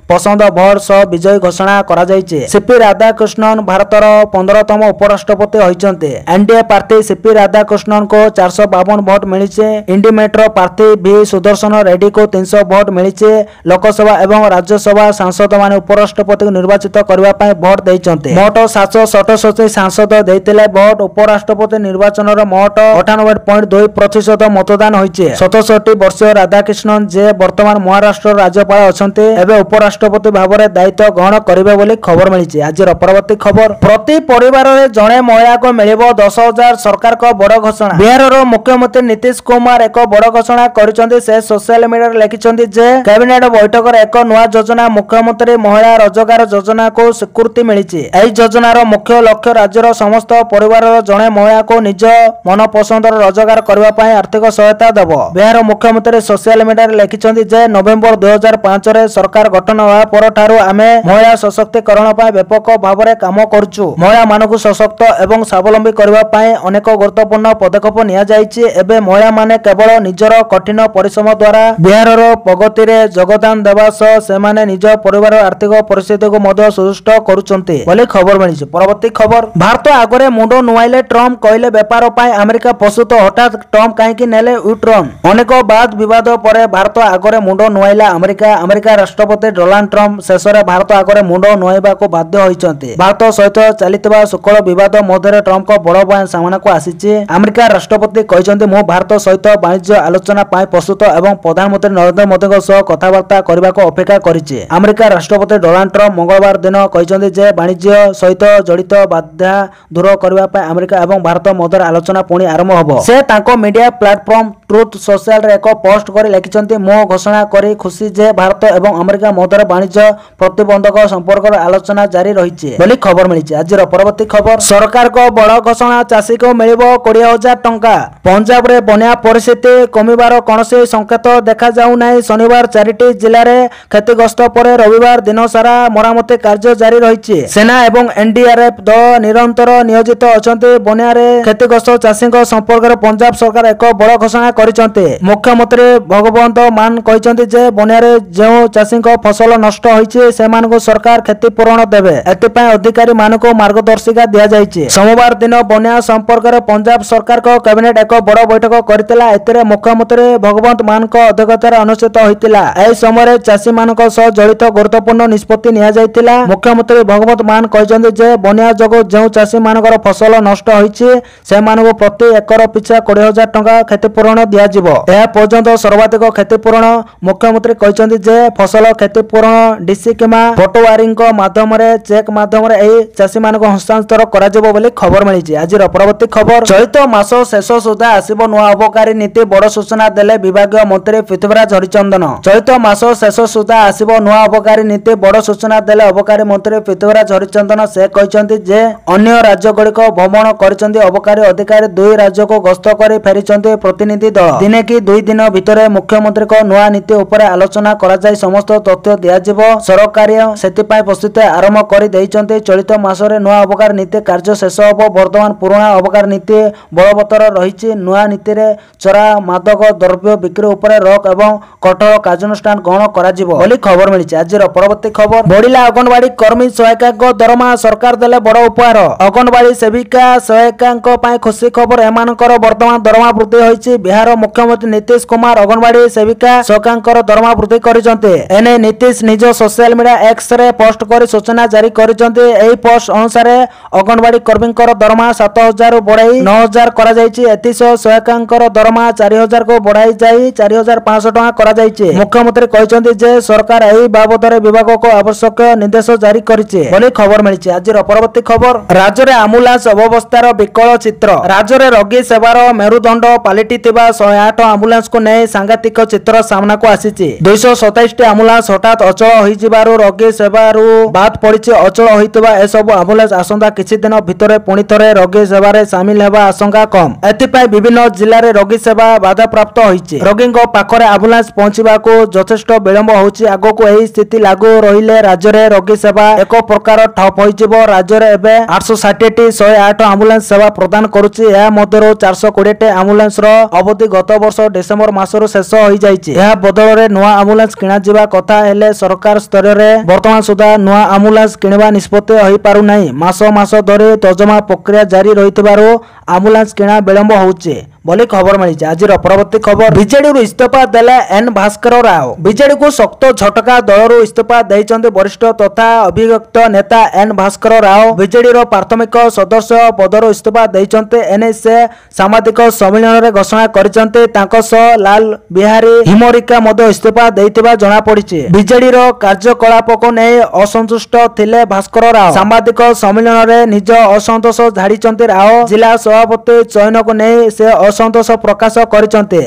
पसंद भोट सह विजयी घोषणा करा जायछि। सीपी राधाकृष्णन भारतर 15तम उपराष्ट्रपति होइचंते। एनडीए प्रार्थी सीपी राधाकृष्णन को 452 भोट मिलिছে। इंडिमेटर प्रार्थी भी सुदर्शन रेड्डी को 300 भोट मिलिছে। लोकसभा एवं राज्यसभा सांसद माने उपराष्ट्रपति को निर्वाचित करबा पई भोट दैचंते। मोट 767 सांसद दैतिले भोट। उपराष्ट्रपति निर्वाचन रो मोट 98.2% मतदान होइছে। 67 वर्षीय राधाकृष्णन जे वर्तमान महाराष्ट्र राज्यपाल अछंती एबे उपराष्ट्रपति भाव में दायित्व ग्रहण करिवे बोली खबर मिली। आज परवर्ती खबर प्रति परिवार रे जणे महिला को मिलिबो 10,000 सरकार को बड़ घोषणा। बिहार रो मुख्यमंत्री नीतीश कुमार एक बड़ घोषणा करिसंती। से सोशल मीडिया रे लिखिसंती जे कैबिनेट बैठक रे एक नया योजना मुख्यमंत्री महिला रोजगार योजना को स्वीकृति मिली। एही योजनार मुख्य लक्ष्य राज्यर समस्त परिवार जणे महिला को निज मन पसंदर रोजगार करबा पई आर्थिक सहायता देबो। बिहार मुख्यमंत्री सोशल मीडिया रे लिखिसंती जे नवेम्बर 2005 रे सरकार गठन होआ पर ठारू आमे महिला सशक्तिकरण पई व्यापक भाव में काम करछु। महिला मानकु सशक्त एवं स्वावलंबी करबा पई अनेक गुरुत्वपूर्ण पदक्षेप निया जायछि। एबे महिला माने केवल निजर कठिन परिश्रम द्वारा बिहार रो प्रगति रे योगदान देबा सह से माने निज परिवार आर्थिक परिस्थिति को मध्य सुदृष्ट करूछन्ते बोली खबर मिलिछि। परवर्ती खबर भारत आगरे मुंडो नुआइले ट्रम्प कहले व्यापार पई अमेरिका प्रस्तुत। हठात ट्रम्प काहेकि नेले यूटर्न। अनेक बाद विवाद परे भारत आगरे मुंडो नुआइला अमेरिका राष्ट्रपति डोनाल्ड ट्रम्प शेष रे भारत आगरे मुंडो नुआइबा को बाध्य होइछन्ते। भारत सहित चलितबा सुकल विवाद मध्य ट्रम्प को बड़ बयान सामना को आसीछि। अमेरिका राष्ट्रपति कहिसन्ते मो भारत सहित वाणिज्य आलोचना पई प्रस्तुत एवं प्रधानमंत्री नरेंद्र मोदी सह कथबार्ता करबा को अपेक्षा करिछि। अमेरिका राष्ट्रपति डोनाल्ड ट्रम्प मंगलवार दिन कहिसन्ते जे वाणिज्य सहित जड़ित बाधा दूर करबा पई अमेरिका एवं भारत मध्य आलोचना पुणी आरंभ हबो। से तांको मीडिया प्लेटफॉर्म ट्रुथ सोशल रे एक पोस्ट करी लिखिसन्ते मो घोषणा करी खुशी जे भारत एवं अमेरिका मध्य वाणिज्य प्रतिबंधक संपर्क आलोचना जारी रहिछि बोली खबर मिलिछि। आज परवर्ती खबर सरकार को बड़ घोषणा चाषी को मिलिबो 20,000 टंका। पंजाब रे बन्या परिस्थिति कमिबार कोनोसी संकेत देखा जाउ नाही। शनिवार 4टी जिल्ला रे क्षतिग्रस्त परे रविवार दिन सारा मरामती कार्य जारी रहिछि। सेना एवं एनडीआरएफ दल निरंतर नियोजित अछन्ते। बन्या रे क्षतिग्रस्त चाषी संपर्क रे पंजाब सरकार एक बड़ घोषणा करिसन्ते। मुख्यमंत्री भगवंत मान कहिसन्ते जे बन्या रे जेउ चाषी फसल नष्ट होइछि सेमानको सरकार क्षतिपूरण देबे। एतिपय अधिकारी मानको मार्गदर्शिका दिया जाइछि। सोमवार दिन बन्या संपर्क रे पंजाब सरकार को कैबिनेट एक बड़ बैठक करथिला। एतरे मुख्यमंत्री भगवंत मान को अध्यक्षतार अनुष्ठित होइतिला। एही समय चाषी मानको सह जड़ित गुरुत्वपूर्ण निष्पत्ति निया जाइतिला। मुख्यमंत्री भगवंत मान कहिसन्ते जे बन्या जोगो जेउ चाषी मानकर फसल नष्ट होइछि सेमानको प्रति एकर पिछा 20,000 टंका क्षतिपूरण दिया जिवो। एहा पर्यंत सर्वाधिक क्षतिपूरण मुख्यमंत्री कहिसन्ते जे फसल क्षतिपूरण डीसी किमा पटवारी माध्यम रे चेक माध्यम रे एही चाषी मानको हस्तांतर करा जिवो बोली खबर मिलिछि। आज परवर्ती खबर चलित मास शेष सुधा आसीबो नुआ अबकारी नीति बड़ सूचना देले विभागीय मंत्री पृथ्वीराज हरिचंदन। चलित मास शेष सुधा आसीबो नुआ अबकारी नीति बड़ सूचना देले अबकारी मंत्री पृथ्वीराज हरिचंदन। से कहिसन्ति जे अन्य राज्य गुड़िक भ्रमण करिसन्ति अबकारी अधिकारी 2 राज्य को गस्त करि फेरिसन्ति प्रतिनिधि दल। दिने कि 2 दिन भितरे मुख्यमंत्री को नुआ नीति उपरे आलोचना करा जाय समस्त तथ्य दिया जिवो। सरकारी सेति पय प्रस्तुति आरंभ करि दैछन्ति। चलित मासरे नुआ अबकारी नीति कार्य शेष हबो। वर्तमान पुराना अबकारी नीति बलवत्तर रहिछि। नुआ नीति रे चरा मादक द्रव्य बिक्री उपरे रोक एवं कठोर कार्यानुष्ठान ग्रहण करा जिवो बोली खबर मिलिछि। आज परवर्ती खबर बढ़िला अंगनवाड़ी कर्मी सहायिका दरमा सरकार देले बड़ उपहार। अंगनवाड़ी सेविका सहायिका पय खुशी खबर एमानकर वर्तमान दरमा वृद्धि होइछि। बिहार मुख्यमंत्री नीतीश कुमार अंगनवाड़ी सेविका सहायिका दरमा वृद्धि करिसन्ते। एने नीतीश निज social media X ray post करी सूचना जारी करिसन्ते। एही पोस्ट अनुसार अंगनवाड़ी कर्मींकर दरमा 7,000 बढ़ाई 9,000 करा जायछि। एतिसो सहायिकांकर दरमा 4,000 को बढ़ाई जाई 4,500 टका करा जायछि। मुख्यमंत्री कहिसन्ते जे सरकार एही बाबदरे विभाग को आवश्यक निर्देश जारी करिछि बोली खबर मिलिछि। आज परवर्ती खबर राज्य रे एम्बुलेंस अवस्थार विकल चित्र। राज्य रे रोगी सेवार मेरुदंड पालिटिथिबा 108 एम्बुलेंस को नै सांघातिक चित्र सामना को आसीछि। 227 टी एम्बुलेंस हठात अचल होई जिबारो रोगी सेवारू बात पड़िछि। अचल होइतबा ए सब एम्बुलेंस आसंदा किछि दिन भितरे पुणी थरे रोगी सेवारे शामिल हेबा आशंका कम। एथिपय विभिन्न जिल्ला रे रोगी सेवा बाधा प्राप्त होइछि। रोगींको पाखरे एम्बुलेंस पहुंचिबाको यथेष्ट विलंब होउछि। आगो को एही स्थिति लागू रहिले राज्य रे रोगी सेवा एक प्रकार ठप होइजिबो। राज्य रे एबे 860 टी 108 एम्बुलेंस सेवा प्रदान करूछि। या मध्यरो 420 टी एम्बुलेंस रो अवधि गत वर्ष डिसेंबर मासरो शेष होई जाइछि। या बदल रे नुआ एम्बुलेंस किना जिबा कथा हेले सरकार स्तर रे वर्तमान सुधा नुआ एम्बुलेंस किनबा निष्पत्ति होई पारु नाही। मास धरि तर्जमा प्रक्रिया जारी रहितबारो एम्बुलेंस किना विलंब होउछि बोली खबर मिली। आज परवर्ती खबर बीजेडी इस्तीफा देले एन भास्कर राव। बीजेडी को शक्त झटका दलरू इस्तीफा देइचंती वरिष्ठ तथा अभियुक्त नेता एन भास्कर राव बीजेडी प्राथमिक सदस्य पदर इस्तीफा देइचंती। एने से सामाजिक सम्मेलन में घोषणा करिचंती। तांको सह लाल बिहारी हिमरिका मध्य इस्तीफा देइतिबा जणा पड़िछि। बीजेडी कार्यकलाप को नहीं असंतुष्ट थिले भास्कर राव। सामाजिक सम्मेलन में निज असंतोष झाड़िचंती राव। जिला सभापति चयन को नहीं से असंतोष प्रकाश करिचंती।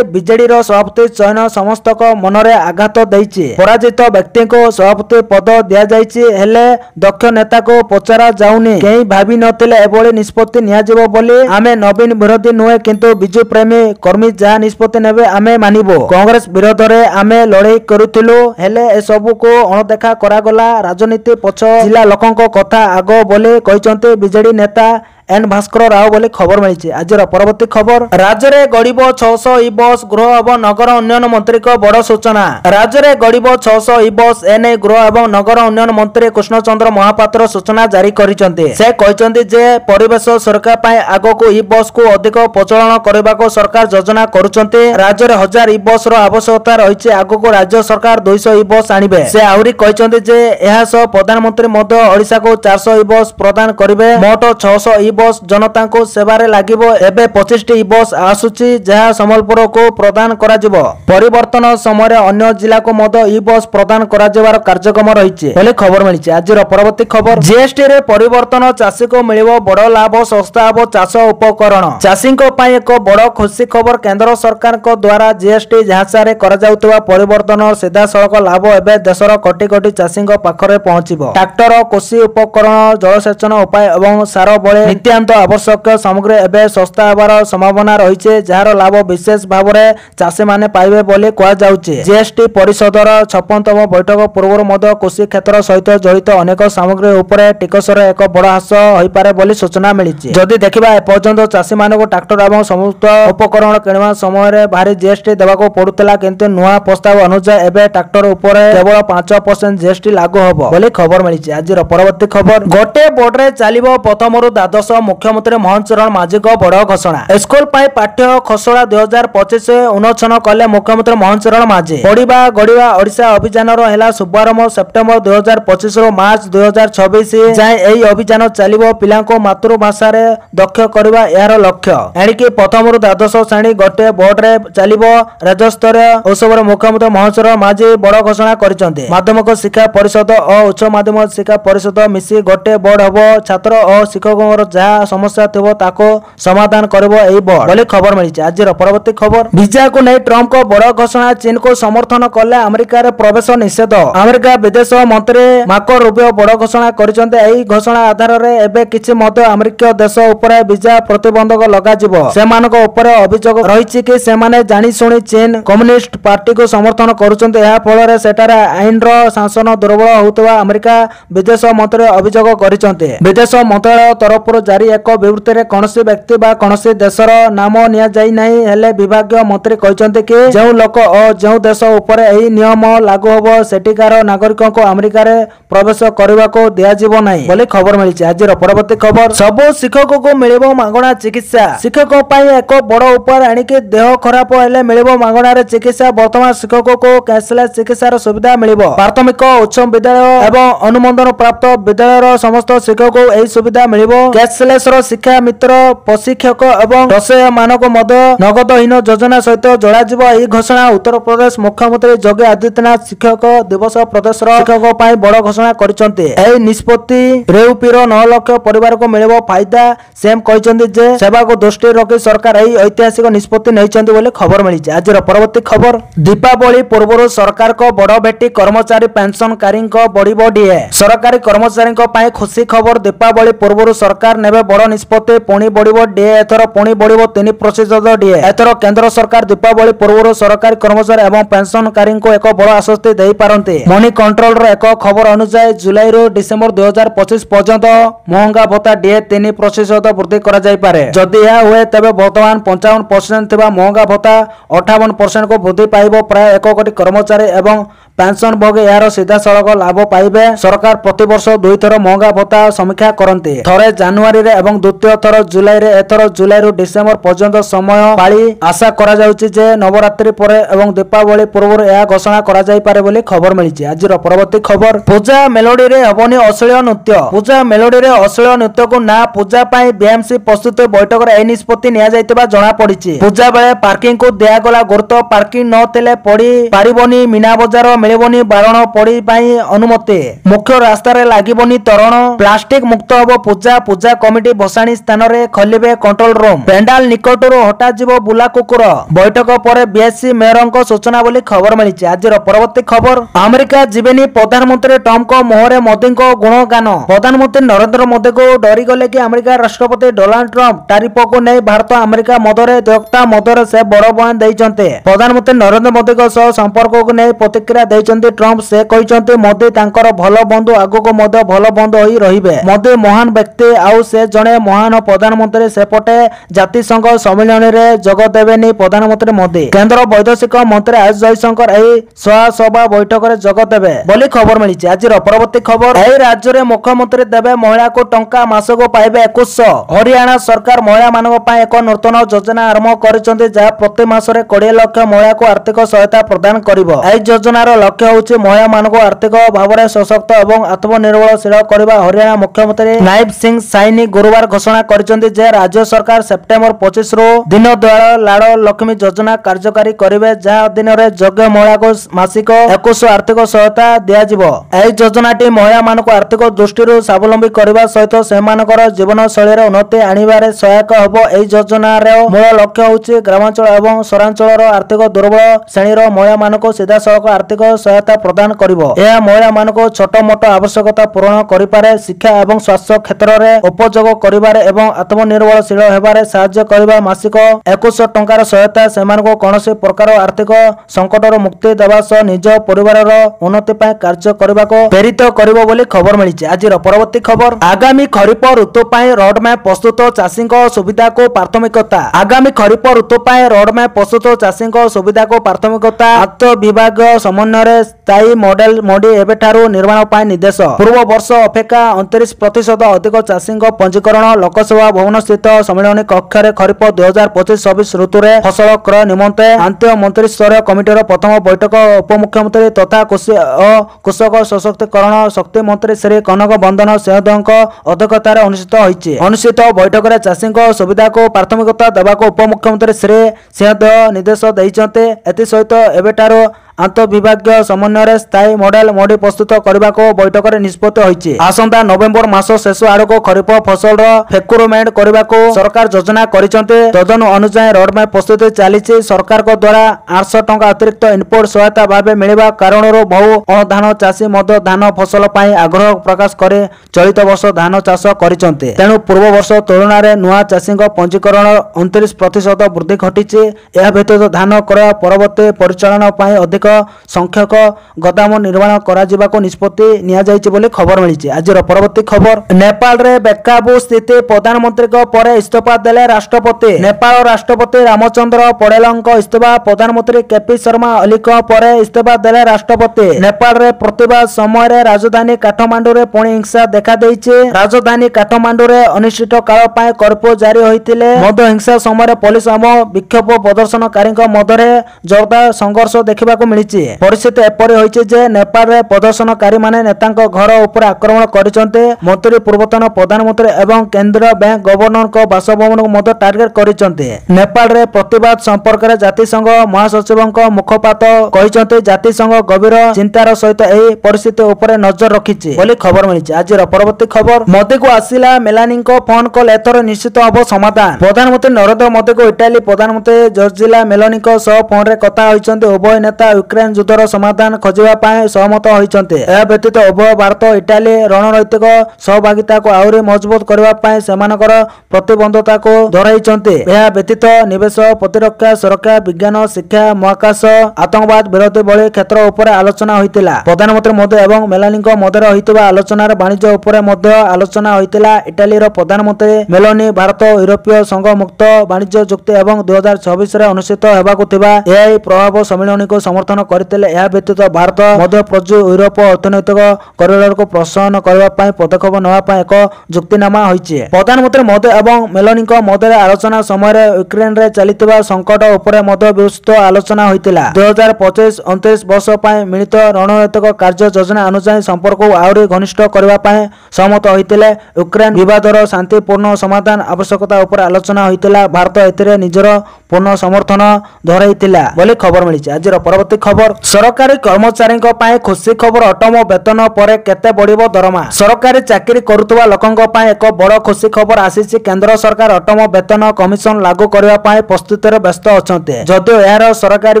बीजेडी सभापति चयन समस्त मनरे आघात देइछि। पराजित व्यक्ति को सभापति पद दिया जाइछि हेले दक्ष नेता को पचरा जाउनी। केही भाबी नथिले एभली निष्पत्ति नियाजिबो बोली। आमे नवीन विरोधी नुहे किंतु बिजु प्रेमी कर्मी जहा निष्पत्ति नेबे आमे मानिबो। कांग्रेस विरोध रे आमे लड़ाई करुथिलु हेले ए सबु को अणदेखा करागला। राजनीति पछ जिला लोकंक कथा आगो बोली कहिचंती बीजेडी नेता एन भास्कर राव बोली खबर मिली। आज परवर्ती खबर राज्य में गड़ब 600 ई बस गृह एवं नगर उन्नयन मंत्री को बड़ सूचना। राज्य में गड़ब 600 ई बस एने गृह एवं नगर उन्नयन मंत्री कृष्णचंद्र महापात्र सूचना जारी करिसेंती। से कहिसेंती जे परिवेश सुरक्षा पाई आगो को ई बस को अधिक प्रचलन करबा को सरकार योजना करुचंती। राज्य में 1000 ई बस रो आवश्यकता रहिछि। आगो को राज्य सरकार 200 ई बस आनिबे। से आउरी कहिसेंती जे एहा सह प्रधानमंत्री मध्य ओडिसा को 400 ई बस प्रदान करिवे। मोट 600 ई बस जनता को सेवारे लागिबो। एबे 25 टी बस आसुची जहा संबलपुर को प्रदान करा जिवो। परिवर्तन समय अन्य जिला को मध्य ई बस प्रदान करा जिवार कार्यक्रम रहिछि बोले खबर मिलिछि। आज परवर्ती खबर जीएसटी रे परिवर्तन चाषी को मिलिबो बड़ लाभ। सस्ता हो चाष उपकरण। चाषी को पई एक बड़ खुशी खबर। केंद्र सरकार को द्वारा जीएसटी ढांचा रे करा जाउतबा परिवर्तन सीधा सड़क लाभ एबे देशर कोटी कोटी चाषी पाखरे पहुंचिबो। ट्रैक्टर कृषि उपकरण जलसेचन उपाय एवं सार बळे नित्याন্ত आवश्यक सामग्री एबे सस्ता हेबार संभावना रही। जार लाभ विशेष भाव में चाषी माने पाइबे बोली कहा जाउछि। जीएसटी परिषदर 56तम बैठक पूर्व मध्य कृषि क्षेत्र सहित जड़ित अनेक सामग्री उपरे टिकसर एक बड़ ह्रास होई पारे बोली सूचना मिली। जदि देखिबा एपर्यंत चाषी मानक ट्रैक्टर एवं समस्त उपकरण किणवा समय भारी जीएसटी देवाको पड़ुतला किंतु नुआ प्रस्ताव अनुसार एबे ट्रैक्टर उपरे केवल 5% जीएसटी लागू होबो बोली खबर मिली। आज परवर्ती खबर गोटे बोर्ड रे चलिबो प्रथमरु द्वादश मुख्यमंत्री मोहन चरण माझी को बड़ घोषणा। स्कूल पाई पाठ्य खसड़ा 2025 उन्मोचन कले मुख्यमंत्री मोहन चरण माझी। पढ़िबा गढ़िबा ओडिशा अभियान हेला शुभारंभ सेप्टेम्बर 2025 मार्च 2026 जाए एही अभियान चलिबो। पिलांको मातृभाषा रे दक्ष करबा यार लक्ष्य। एणिकी प्रथम द्वादश श्रेणी गोटे बोर्ड रे चलिबो। राज्य स्तरीय उत्सव मुख्यमंत्री मोहन चरण माझी बड़ घोषणा करिसेंती। माध्यमिक शिक्षा परिषद और उच्च माध्यमिक शिक्षा परिषद मिसी गोटे बोर्ड हबो। छात्र और शिक्षकों जहाँ समस्या थी ताको समाधान करिबो एही बोर्ड बोली खबर मिली। आज परवर्ती खबर वीजा को नहीं ट्रम्प को बड़ घोषणा। चीन को समर्थन कले अमेरिका रे प्रवेश निषेध। अमेरिका विदेश मंत्री मार्को रूबियो बड़ घोषणा करिसेंते। एही घोषणा आधार रे एबे किछि मध्य अमेरिका देश उपरे वीजा प्रतिबंधक लगा जिवो। सेमानक उपरे अभियोग रहिछि कि सेमाने जानि सुनि चीन कम्युनिस्ट पार्टी को समर्थन करुचंते। एहा फल रे सेटारे आईन रो शासन दुर्बल होतबा अमेरिका विदेश मंत्री अभियोग करिसेंते। विदेश मंत्रालय तरफ जारी एक विवृत्ति रे कौनसी व्यक्ति बा कौनसी देशर नाम निया जाई नहीं हेले विभागीय मंत्री कहते कि जो लोक और जो देश उपर एही नियम लागू होबो सेटिकार नागरिकों को अमेरिका रे प्रवेश करबा को दिया जिवो नहीं बोली खबर मिली। आज परवर्ती खबर सबो शिक्षक को मिलिबो मागणा चिकित्सा। शिक्षक पई एक बड़ उपर एणिके देह खराब हेले मिलिबो मागणा रे चिकित्सा। वर्तमान शिक्षक को कैशलेस चिकित्सार सुविधा मिलिबो। प्राथमिक उच्च विद्यालय एवं अनुमोदन प्राप्त विद्यालय समस्त शिक्षक को एही सुविधा मिलिबो। कैशलेस शिक्षा मित्र प्रशिक्षक एवं रसोई मानक मध्य नगदहीन योजना सहित जोड़ा जीव। यह घोषणा उत्तर प्रदेश मुख्यमंत्री योगी आदित्यनाथ शिक्षक दिवस प्रदेश शिक्षक बड़ घोषणा करिसेंती। एही निष्पत्ति रेउपीर 9 लाख परिवार को मिलिबो फायदा। सेम कहिसेंती जे सेवा को दृष्टि रखी सरकार एही ऐतिहासिक निष्पत्ति नैचंती बोली खबर मिली। आज परवर्ती खबर दीपावली पूर्व सरकार को बड़ भेटी कर्मचारी पेंशनकारी बढ़िबो डीए। सरकारी कर्मचारी खुशी खबर। दीपावली पूर्व सरकार नेबे बड़ निष्पत्ति पुणी बढ़िबो डीए। एथर पुणी बढ़िबो 3% डीए। एथर केंद्र सरकार दीपावली पूर्व सरकारी कर्मचारी एवं पेंशनकारी को एक बड़ आश्वस्ति दे पारंती। मनी कंट्रोल रो एक खबर अनुसार जुलाई रो डिसेंबर 2025 पर्यंत महंगा भत्ता डीए 3% वृद्धि करा जाय पारे। जदि यह हुए तबे वर्तमान 55% थिबा महंगा भत्ता 58% को वृद्धि पाइबो। प्राय 1 कोटी कर्मचारी एवं पेंशन भोगी यार सीधा सड़क लाभ पाइबे। सरकार प्रति वर्ष 2 थर महंगा भत्ता समीक्षा करते। थरे जनवरी ଜାନୁଆରୀ ଏବଂ द्वितीय थर जुलाई रे एथर जुलाई रु डिसेंबर पर्यंत समय पाली आशा करा जाउची जे नवरात्रि परे एवं दीपावली पूर्व यह घोषणा करा जाई पारे बोली खबर मिली। आज परवर्ती खबर पूजा मेलोडी रे हबनी अश्लील नृत्य। पूजा मेलोडी रे अश्लील नृत्य को ना पूजा पाई बीएमसी प्रस्तुत बैठक रे ए निष्पत्ति निया जाइतबा जणा पड़िछि। पूजा बेले पार्किंग को दिया गला गुरुत्व पार्किंग न तेले पड़ी पारिबनी मीना बजार मिलिबनी बारण पड़ी पाई अनुमति मुख्य रास्ता रे लागिबनी तरण प्लास्टिक मुक्त हबो पूजा पूजा कमिटी भसाणी स्थान रे खलिबे कंट्रोल रूम पेंडाल निकटरो हटा जीवो बुला कुकुर बैठक पर बीएससी मेयर सूचना बोली खबर मिली। आज परवर्ती खबर अमेरिका जीवेनी प्रधानमंत्री ट्रम्प को मोहरे मोदी को गुणगान। प्रधानमंत्री नरेंद्र मोदी को डरी गले कि अमेरिका राष्ट्रपति डोनाल्ड ट्रम्प तारीफ को नहीं भारत अमेरिका मदरे द्वक्ता मदर से बड़ बयान देइचंते। प्रधानमंत्री नरेंद्र मोदी को सह संपर्क को नहीं प्रतिक्रिया देइचंते ट्रम्प से कहिचंते मोदी तांकर भल बंधु आगो मध्य भल बंधु होई रहिबे। मोदी महान व्यक्ति आउ से जणे महान प्रधानमंत्री सेपटे जातिसंघ सम्मेलन रे जोग देबेनी प्रधानमंत्री मोदी। केंद्र वैदेशिक मंत्री एस जयशंकर एही सभा बैठक रे जोग देबे बोली खबर मिली। आज परवर्ती खबर एही राज्य रे मुख्यमंत्री देबे महिला को टंका मासक पाइबे 2100। हरियाणा सरकार महिला मानक पय एक नूतन योजना आरंभ करिसंते जहा प्रति मास रे 20 लाख महिला को आर्थिक सहायता प्रदान करिवो। एही योजनार लक्ष्य होछि महिला मानक आर्थिक भावरे सशक्त एवं आत्मनिर्भरशील करबा। हरियाणा मुख्यमंत्री नायब सिंह साइनी गुरुवार घोषणा करिसंते जे राज्य सरकार सेप्टेम्बर 25 रु दिन दयाल लाड़ लक्ष्मी योजना कार्यकारी करिवे जहा अधीन रे योग्य महिला को मासिक 2100 आर्थिक सहायता दिया जिवो। एही योजनाटी महिला मानक आर्थिक दृष्टि स्वावलंबी करबा सहित सेमानकर जीवन शैली रे उन्नति आनिबारे सहायक हबो। एही योजनार मूल लक्ष्य होछि ग्रामांचल एवं सहरांचलर आर्थिक दुर्बल श्रेणीर महिला मानक सीधा सड़क आर्थिक सहायता प्रदान करिवो। यह महिला मानक छोट मोट आवश्यकता पूरण करिपारे शिक्षा एवं स्वास्थ्य क्षेत्र रे उपयोग करिबारे एवं आत्मनिर्भरशील हेबारे साहाय्य करिबा। मासिक 2100 टंकार सहायता सेमानको कोनोसी प्रकार आर्थिक संकटर मुक्ति देबा सह निज परिवारर उन्नति पाए कार्य करबाको प्रेरित करिवो बोली खबर मिली। आज परवर्ती खबर आगामी खरीफ ऋतु पाए रोड मैप प्रस्तुत चाषी सुविधा को प्राथमिकता। आगामी खरीफ ऋतु पाए रोड मैप प्रस्तुत चाषी सुविधा को प्राथमिकता आर्थ विभाग समन्वय स्थायी मॉडल मोडी एबेठारु निर्माण पाए निर्देश। पूर्व वर्ष अपेक्षा 29% अधिक चाषी पंजीकरण लोकसभा भवन स्थित सम्मेलन कक्ष रे खरीफ 2025-26 ऋतु रे फसल क्रय निमंते आंतरिक मंत्री स्तरीय कमिटीर प्रथम बैठक उपमुख्यमंत्री तथा कृषक सशक्तिकरण शक्ति मंत्री श्री कनक बंदन सिंहदेव अध्यक्षतार अनुष्ठित होइछि। अनुष्ठित बैठक रे चाषी सुविधा को प्राथमिकता देबाको उपमुख्यमंत्री श्री सिंहदेव निर्देश दैछन्ते। एथि सहित एबेटारो आंत विभागीय समन्वय स्थायी मॉडल मोडी प्रस्तुत करने को बैठक में निष्पत्ति होइछि। आसंता नवेम्बर मास शेष आड़ को खरीफ फसल फेकुरमेंट करने को सरकार योजना करिसंते। तदनु अनुसार रोडमैप प्रस्तुति चलीछि। सरकार को द्वारा 800 टंका अतिरिक्त इनपुट सहायता भाव मिलवा कारण बहु अधान चाषी मध्य धान फसल पाई आग्रह प्रकाश करे चलित वर्ष धान चाष करिसंते। तेणु पूर्व वर्ष तुलना रे नुआ चाषी पंजीकरण 29% वृद्धि घटिछि। यह व्यतीत धान क्रय परवर्ती परिचालन पाई अधिक संख्यक गोदाम निर्माण करा जिबा को निष्पत्ति निया जायछि बोली खबर मिलिछि। आज परवर्ती खबर नेपाल रे बेकाबू स्थिति प्रधानमंत्री को परे इस्तीफा देले राष्ट्रपति। नेपाल राष्ट्रपति रामचंद्र पौडेलଙ୍କ इस्तीफा प्रधानमंत्री केपी शर्मा ओली को परे इस्तीफा देले राष्ट्रपति। नेपाल रे प्रतिवाद समय रे राजधानी काठमांडू रे पुणी हिंसा देखा देइछि। राजधानी काठमांडू रे अनिश्चित काल पाए कर्फ्यू जारी होइतिले मध्य हिंसा समय रे पुलिस आम विक्षोभ प्रदर्शनकारी मध्य जोरदार संघर्ष देखा मिली। परिस्थिति एपरी होइछि जे नेपाल रे प्रदर्शनकारी माने नेतांको घर ऊपर आक्रमण करिसंते। मंत्री पूर्वतन प्रधानमंत्री एवं केंद्रीय बैंक गवर्नर को बासभवन को मध्य टार्गेट करिसंते। नेपाल रे प्रतिवाद संपर्क रे जातिसंघ महासचिवଙ୍କ मुखपात्र कहिसंते जातिसंघ गभीर चिंतार सहित एही परिस्थिति ऊपर नजर रखिछि बोली खबर मिलिछि। आज परवर्ती खबर मोदी को आसिला मेलानीको फोन कॉल एथर निश्चित हबो समाधान। प्रधानमंत्री नरेंद्र मोदी को इटाली प्रधानमंत्री जॉर्जिया मेलानीको सह फोन रे कथा होइसंते। उभय नेता यूक्रेन युद्धर समाधान खोजिबा पाए सहमत होइचंते। एहा व्यतीत उभय भारत इटाली रणनैतिक सहभागिता को आहुरी मजबूत करबा पाए सेमानकर प्रतिबद्धता को दोहराइचंते। एहा व्यतीत निवेश प्रतिरक्षा सुरक्षा विज्ञान शिक्षा महाकाश आतंकवाद विरोधी भली क्षेत्र उपर आलोचना होइतिला। प्रधानमंत्री मोदी एवं मेलानीको मध्य होइतिबा आलोचनार वाणिज्य उपर मध्य आलोचना होइतिला। इटालीर प्रधानमंत्री मेलोनी भारत यूरोपीय संघ मुक्त वाणिज्य चुक्ति एवं 2026 रे अनुष्ठित हेबाकु थिबा एआई प्रभाव सम्मेलन को समर्थन ସମर्थन करथिले। ଏହା ବ୍ୟତୀତ ଭାରତ ମଧ୍ୟ ପ୍ରଜୁ ୟୁରୋପ ଅର୍ଥନୈତିକ କରିଡରକୁ ପ୍ରୋତ୍ସାହନ କରିବା ପାଇଁ ପଦକ୍ଷେପ ନେବା ପାଇଁ ଏକ ଚୁକ୍ତିନାମା ହୋଇଛି। ପ୍ରଧାନମନ୍ତ୍ରୀ ମୋଦି ଏବଂ ମେଲୋନିଙ୍କ ମଧ୍ୟରେ ଆଲୋଚନା ସମୟରେ ୟୁକ୍ରେନରେ ଚାଲିଥିବା ସଂକଟ ଉପରେ ମଧ୍ୟ ବିସ୍ତୃତ ଆଲୋଚନା ହୋଇଥିଲା। 2025-29 ବର୍ଷ ପାଇଁ ମିଳିତ ରଣନୈତିକ କାର୍ଯ୍ୟ ଯୋଜନା ଅନୁଯାୟୀ ସମ୍ପର୍କକୁ ଆହୁରି ଘନିଷ୍ଠ କରିବା ପାଇଁ ସହମତ ହୋଇଥିଲେ। ୟୁକ୍ରେନ ବିବାଦର ଶାନ୍ତିପୂର୍ଣ୍ଣ ସମାଧାନ ଆବଶ୍ୟକତା ଉପରେ ଆଲୋଚନା ହୋଇଥିଲା। ଭାରତ ଏଥିରେ ନିଜର ପୂର୍ଣ୍ଣ ସମର୍ଥନ ଦର୍ଶାଇଥିଲା ବୋଲି ଖବର ମିଳିଛି। ଆଜିର ପରବର୍ତ୍ତୀ ଖବର, ସରକାରୀ କର୍ମଚାରୀଙ୍କ ପାଇଁ ଖୁସି ଖବର, ଅଷ୍ଟମ ବେତନ ପରେ କେତେ ବଢ଼ିବ ଦରମା। ସରକାରୀ ଚାକିରି କରୁଥିବା ଲୋକଙ୍କ ପାଇଁ ଏକ ବଡ଼ ଖୁସି ଖବର ଆସିଛି। କେନ୍ଦ୍ର ସରକାର ଅଷ୍ଟମ ବେତନ କମିଶନ ଲାଗୁ କରିବା ପାଇଁ ପ୍ରସ୍ତୁତିରେ ବ୍ୟସ୍ତ ଅଛନ୍ତି। ଯଦିଓ ଏହାର ସରକାରୀ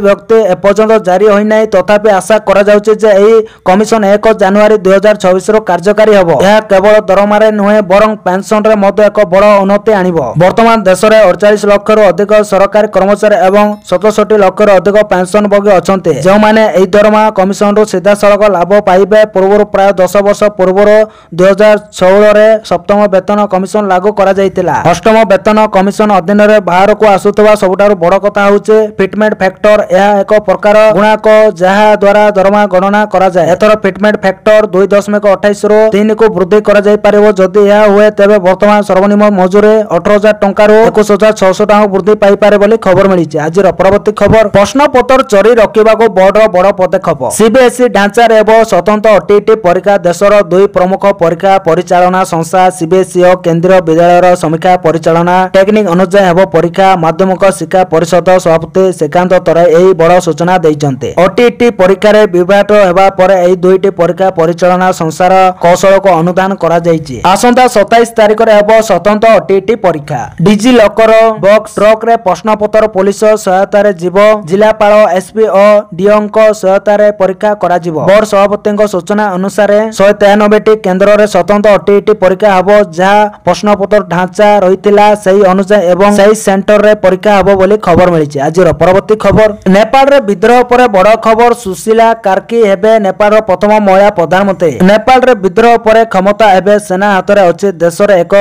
ବିଜ୍ଞପ୍ତି ଏପର୍ଯ୍ୟନ୍ତ ଜାରି ହୋଇନାହିଁ, ତଥାପି ଆଶା କରାଯାଉଛି ଯେ ଏହି କମିଶନ 1 ଜାନୁଆରୀ 2026ରୁ କାର୍ଯ୍ୟକାରୀ ହେବ। ଏହା କେବଳ ଦରମାରେ ନୁହେଁ ବରଂ ପେନ୍ସନରେ ମଧ୍ୟ ଏକ ବଡ଼ ଉନ୍ନତି ଆଣିବ। ବର୍ତ୍ତମାନ ଦେଶରେ 48 ଲକ୍ଷରୁ ଅଧିକ ସରକାରୀ କର୍ମଚାରୀ ଏବଂ 67 ଲକ୍ଷରୁ ଅଧିକ ପେନ୍ସନଭୋଗୀ ଅଛନ୍ତି, ଯେଉଁମାନେ ଏହି ଦରମା କମିଶନରୁ ସିଧାସଳଖ ଲାଭ ପାଇବେ। ପୂର୍ବରୁ ପ୍ରାୟ 10 ବର୍ଷ ପୂର୍ବରୁ 2016ରେ ସପ୍ତମ ବେତନ କମିଶନ ଲାଗୁ କରାଯାଇଥିଲା। ଅଷ୍ଟମ ବେତନ କମିଶନ ଅଧୀନରେ ବାହାରକୁ ଆସୁଥିବା ସବୁଠାରୁ ବଡ଼ କଥା ହେଉଛି ଫିଟମେଣ୍ଟ ଫ୍ୟାକ୍ଟର। ଏହା ଏକ ପ୍ରକାର ଗୁଣାଙ୍କ ଯାହା ଦ୍ୱାରା ଦରମା ଗଣନା କରାଯାଏ। ଏଥର ଫିଟମେଣ୍ଟ ଫ୍ୟାକ୍ଟର 2.28ରୁ 3କୁ ବୃଦ୍ଧି କରାଯାଇପାରିବ। ଯଦି ଏହା ହୁଏ ତେବେ ବର୍ତ୍ତମାନ ସର୍ବନିମ୍ନ ମଜୁରୀ 18,000 ଟଙ୍କାରୁ 21,600 ଟଙ୍କା ବୃଦ୍ଧି ପାଇପାରେ ବୋଲି ଖବର ମିଳିଛି। ଆଜିର ପରବର୍ତ୍ତୀ ଖବର, ପ୍ରଶ୍ନପତ୍ର ଚୋରି ରୋକିବାକୁ ବୋର୍ଡର ବଡ଼ ପଦକ୍ଷେପ। ସିବିଏସ୍ଇ ଢାଞ୍ଚାରେ ହେବ ସ୍ୱତନ୍ତ୍ର ଓଟିଇଟି ପରୀକ୍ଷା। ଦେଶର ଦୁଇ ପ୍ରମୁଖ ପରୀକ୍ଷା ପରିଚାଳନା ସଂସ୍ଥା ସିବିଏସ୍ଇ ଓ କେନ୍ଦ୍ରୀୟ ବିଦ୍ୟାଳୟର ସମୀକ୍ଷା ପରିଚାଳନା ଟେକ୍ନିକ୍ ଅନୁଯାୟୀ ହେବ ପରୀକ୍ଷା। ମାଧ୍ୟମିକ ଶିକ୍ଷା ପରିଷଦ ସଭାପତି ଶ୍ରୀକାନ୍ତ ତରାଇ ଏହି ବଡ଼ ସୂଚନା ଦେଇଛନ୍ତି। ଓଟିଇଟି ପରୀକ୍ଷାରେ ବିଭ୍ରାଟ ହେବା ପରେ ଏହି ଦୁଇଟି ପରୀକ୍ଷା ପରିଚାଳନା ସଂସ୍ଥାର କୌଶଳକୁ ଅନୁଧ୍ୟାନ କରାଯାଇଛି। ଆସନ୍ତା 27 ତାରିଖରେ ହେବ ସ୍ୱତନ୍ତ୍ର ଓଟିଇଟି ପରୀକ୍ଷା। ଡିଜି ଲକର ବକ୍ସ ଟ୍ରକରେ ପ୍ରଶ୍ନପତ୍ର ପୋଲିସ ସହାୟତାରେ ଯିବ। ଜିଲ୍ଲାପାଳ, ଏସ୍ପି ଓ ଡିଓଙ୍କ ସହାୟତାରେ ପରୀକ୍ଷା କରାଯିବ। ବୋର୍ଡ ସଭାପତିଙ୍କ ସୂଚନା ଅନୁସାରେ 193ଟି କେନ୍ଦ୍ରରେ ସ୍ୱତନ୍ତ୍ର ଓଟିଇଟି ପରୀକ୍ଷା ହେବ। ଯାହା ପ୍ରଶ୍ନପତ୍ର ଢାଞ୍ଚା ରହିଥିଲା ସେହି ଅନୁଯାୟୀ ଏବଂ ସେହି ସେଣ୍ଟରରେ ପରୀକ୍ଷା ହେବ ବୋଲି ଖବର ମିଳିଛି। ଆଜିର ପରବର୍ତ୍ତୀ ଖବର, ନେପାଳରେ ବିଦ୍ରୋହ ପରେ ବଡ଼ ଖବର, ସୁଶୀଲା କାର୍କି ହେବେ ନେପାଳର ପ୍ରଥମ ମହିଳା ପ୍ରଧାନମନ୍ତ୍ରୀ। ନେପାଳରେ ବିଦ୍ରୋହ ପରେ କ୍ଷମତା ଏବେ ସେନା ହାତରେ ଅଛି। ଦେଶରେ ଏକ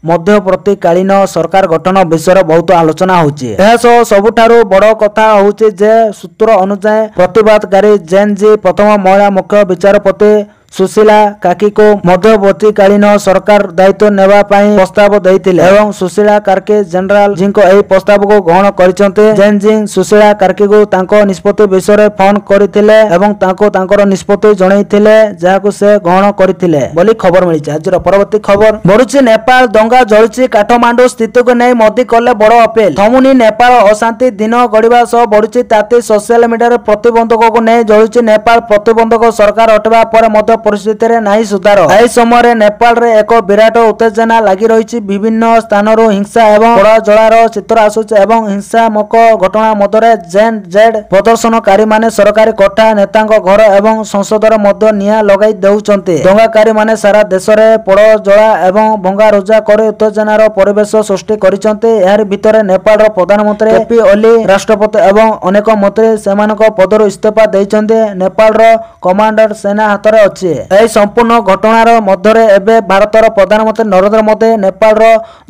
ମଧ୍ୟବର୍ତ୍ତୀକାଳୀନ ସରକାର ଗଠନ ବିଷୟରେ ବହୁତ ଆଲୋଚନା ହେଉଛି। ଏହାସହ ସବୁଠାରୁ ବଡ଼ କଥା ହେଉଛି ଯେ ସୂତ୍ର ଅନୁଯାୟୀ ପ୍ରତିବାଦକାରୀ ଜେନ୍ ଜି ପ୍ରଥମ ମହିଳା ମୁଖ୍ୟ ବିଚାରପତି ସୁଶୀଲା କାର୍କିଙ୍କୁ ମଧ୍ୟବର୍ତ୍ତୀକାଳୀନ ସରକାର ଦାୟିତ୍ୱ ନେବା ପାଇଁ ପ୍ରସ୍ତାବ ଦେଇଥିଲେ ଏବଂ ସୁଶୀଲା କାର୍କି ଜେନେରାଲ ଜିଙ୍କ ଏହି ପ୍ରସ୍ତାବକୁ ଗ୍ରହଣ କରିଛନ୍ତି। ଜେନ୍ ଜି ସୁଶୀଲା କାର୍କିଙ୍କୁ ତାଙ୍କ ନିଷ୍ପତ୍ତି ବିଷୟରେ ଫୋନ୍ କରିଥିଲେ ଏବଂ ତାଙ୍କୁ ତାଙ୍କର ନିଷ୍ପତ୍ତି ଜଣାଇଥିଲେ, ଯାହାକୁ ସେ ଗ୍ରହଣ କରିଥିଲେ ବୋଲି ଖବର ମିଳିଛି। ଆଜିର ପରବର୍ତ୍ତୀ ଖବର, ବଢୁଛି ନେପାଳ ଦଙ୍ଗା, ଜଳୁଛି କାଠମାଣ୍ଡୁ, ସ୍ଥିତିକୁ ନେଇ ମୋଦି କଲେ ବଡ଼ ଅପିଲ। ଥମୁନି ନେପାଳ ଅଶାନ୍ତି, ଦିନ ଗଡ଼ିବା ସହ ବଢୁଛି ତାତି। ସୋସିଆଲ ମିଡିଆରେ ପ୍ରତିବନ୍ଧକକୁ ନେଇ ଜଳୁଛି ନେପାଳ। ପ୍ରତିବନ୍ଧକ ସରକାର ହଟିବା ପରେ ମଧ୍ୟ ପରିସ୍ଥିତିରେ ନାହିଁ ସୁଧାର। ଏହି ସମୟରେ ନେପାଳରେ ଏକ ବିରାଟ ଉତ୍ତେଜନା ଲାଗି ରହିଛି। ବିଭିନ୍ନ ସ୍ଥାନରୁ ହିଂସା ଏବଂ ପୋଡ଼ାଜଳାର ଚିତ୍ର ଆସୁଛି ଏବଂ ହିଂସାତ୍ମକ ଘଟଣା ମଧ୍ୟରେ ଜେଡ୍ ପ୍ରଦର୍ଶନକାରୀମାନେ ସରକାରୀ କୋଠା, ନେତାଙ୍କ ଘର ଏବଂ ସଂସଦରେ ମଧ୍ୟ ନିଆଁ ଲଗାଇ ଦେଉଛନ୍ତି। ଦଙ୍ଗାକାରୀମାନେ ସାରା ଦେଶରେ ପୋଡ଼ଜଳା ଏବଂ ଭଙ୍ଗାରୁଜା କରି ଉତ୍ତେଜନାର ପରିବେଶ ସୃଷ୍ଟି କରିଛନ୍ତି। ଏହାରି ଭିତରେ ନେପାଳର ପ୍ରଧାନମନ୍ତ୍ରୀ କେପି ଓଲି, ରାଷ୍ଟ୍ରପତି ଏବଂ ଅନେକ ମନ୍ତ୍ରୀ ସେମାନଙ୍କ ପଦରୁ ଇସ୍ତଫା ଦେଇଛନ୍ତି। ନେପାଳର କମାଣ୍ଡର ସେନା ହାତରେ ଅଛି। ଏହି ସମ୍ପୂର୍ଣ୍ଣ ଘଟଣାର ମଧ୍ୟରେ ଏବେ ଭାରତର ପ୍ରଧାନମନ୍ତ୍ରୀ ନରେନ୍ଦ୍ର ମୋଦି ନେପାଳର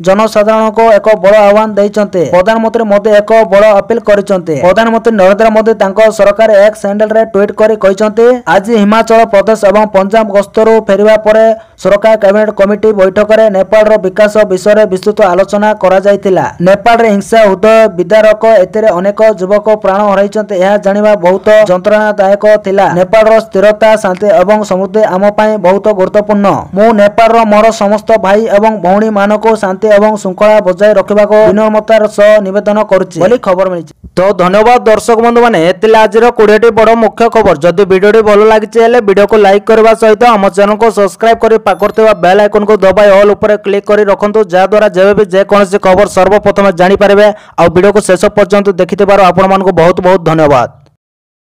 ଜନସାଧାରଣଙ୍କୁ ଏକ ବଡ଼ ଆହ୍ୱାନ ଦେଇଛନ୍ତି। ପ୍ରଧାନମନ୍ତ୍ରୀ ମୋଦି ଏକ ବଡ଼ ଅପିଲ କରିଛନ୍ତି। ପ୍ରଧାନମନ୍ତ୍ରୀ ନରେନ୍ଦ୍ର ମୋଦି ତାଙ୍କ ସରକାରୀ ଏକ୍ସ ହ୍ୟାଣ୍ଡେଲରେ ଟ୍ୱିଟ୍ କରି କହିଛନ୍ତି, ଆଜି ହିମାଚଳ ପ୍ରଦେଶ ଏବଂ ପଞ୍ଜାବ ଗସ୍ତରୁ ଫେରିବା ପରେ ସରକାର କ୍ୟାବିନେଟ କମିଟି ବୈଠକରେ ନେପାଳର ବିକାଶ ବିଷୟରେ ବିସ୍ତୃତ ଆଲୋଚନା କରାଯାଇଥିଲା। ନେପାଳରେ ହିଂସା ହୃଦୟ ବିଦାରକ, ଏଥିରେ ଅନେକ ଯୁବକ ପ୍ରାଣ ହରାଇଛନ୍ତି। ଏହା ଜାଣିବା ବହୁତ ଯନ୍ତ୍ରଣାଦାୟକ ଥିଲା। ନେପାଳର ସ୍ଥିରତା, ଶାନ୍ତି ଏବଂ ସମୃଦ୍ଧି ଆମ ପାଇଁ ବହୁତ ଗୁରୁତ୍ୱପୂର୍ଣ୍ଣ। ମୁଁ ନେପାଳର ମୋର ସମସ୍ତ ଭାଇ ଏବଂ ଭଉଣୀମାନଙ୍କୁ ଶାନ୍ତି ଏବଂ ଶୃଙ୍ଖଳା ବଜାୟ ରଖିବାକୁ ବିନମ୍ରତାର ସହ ନିବେଦନ କରୁଛି ବୋଲି ଖବର ମିଳିଛି। ତ ଧନ୍ୟବାଦ ଦର୍ଶକ ବନ୍ଧୁମାନେ, ଏଥିଲା ଆଜିର 20ଟି ବଡ଼ ମୁଖ୍ୟ ଖବର। ଯଦି ଭିଡ଼ିଓଟି ଭଲ ଲାଗିଛି ହେଲେ ଭିଡ଼ିଓକୁ ଲାଇକ୍ କରିବା ସହିତ ଆମ ଚ୍ୟାନେଲକୁ ସବସ୍କ୍ରାଇବ୍ କରି ପାଖରେ ଥିବା ବେଲ୍ ଆଇକନକୁ ଦବାଇ ଅଲ୍ ଉପରେ କ୍ଲିକ୍ କରି ରଖନ୍ତୁ, ଯାହାଦ୍ୱାରା ଯେବେ ବି ଯେକୌଣସି ଖବର ସର୍ବପ୍ରଥମେ ଜାଣିପାରିବେ। ଆଉ ଭିଡ଼ିଓକୁ ଶେଷ ପର୍ଯ୍ୟନ୍ତ ଦେଖିଥିବାରୁ ଆପଣମାନଙ୍କୁ ବହୁତ ବହୁତ ଧନ୍ୟବାଦ।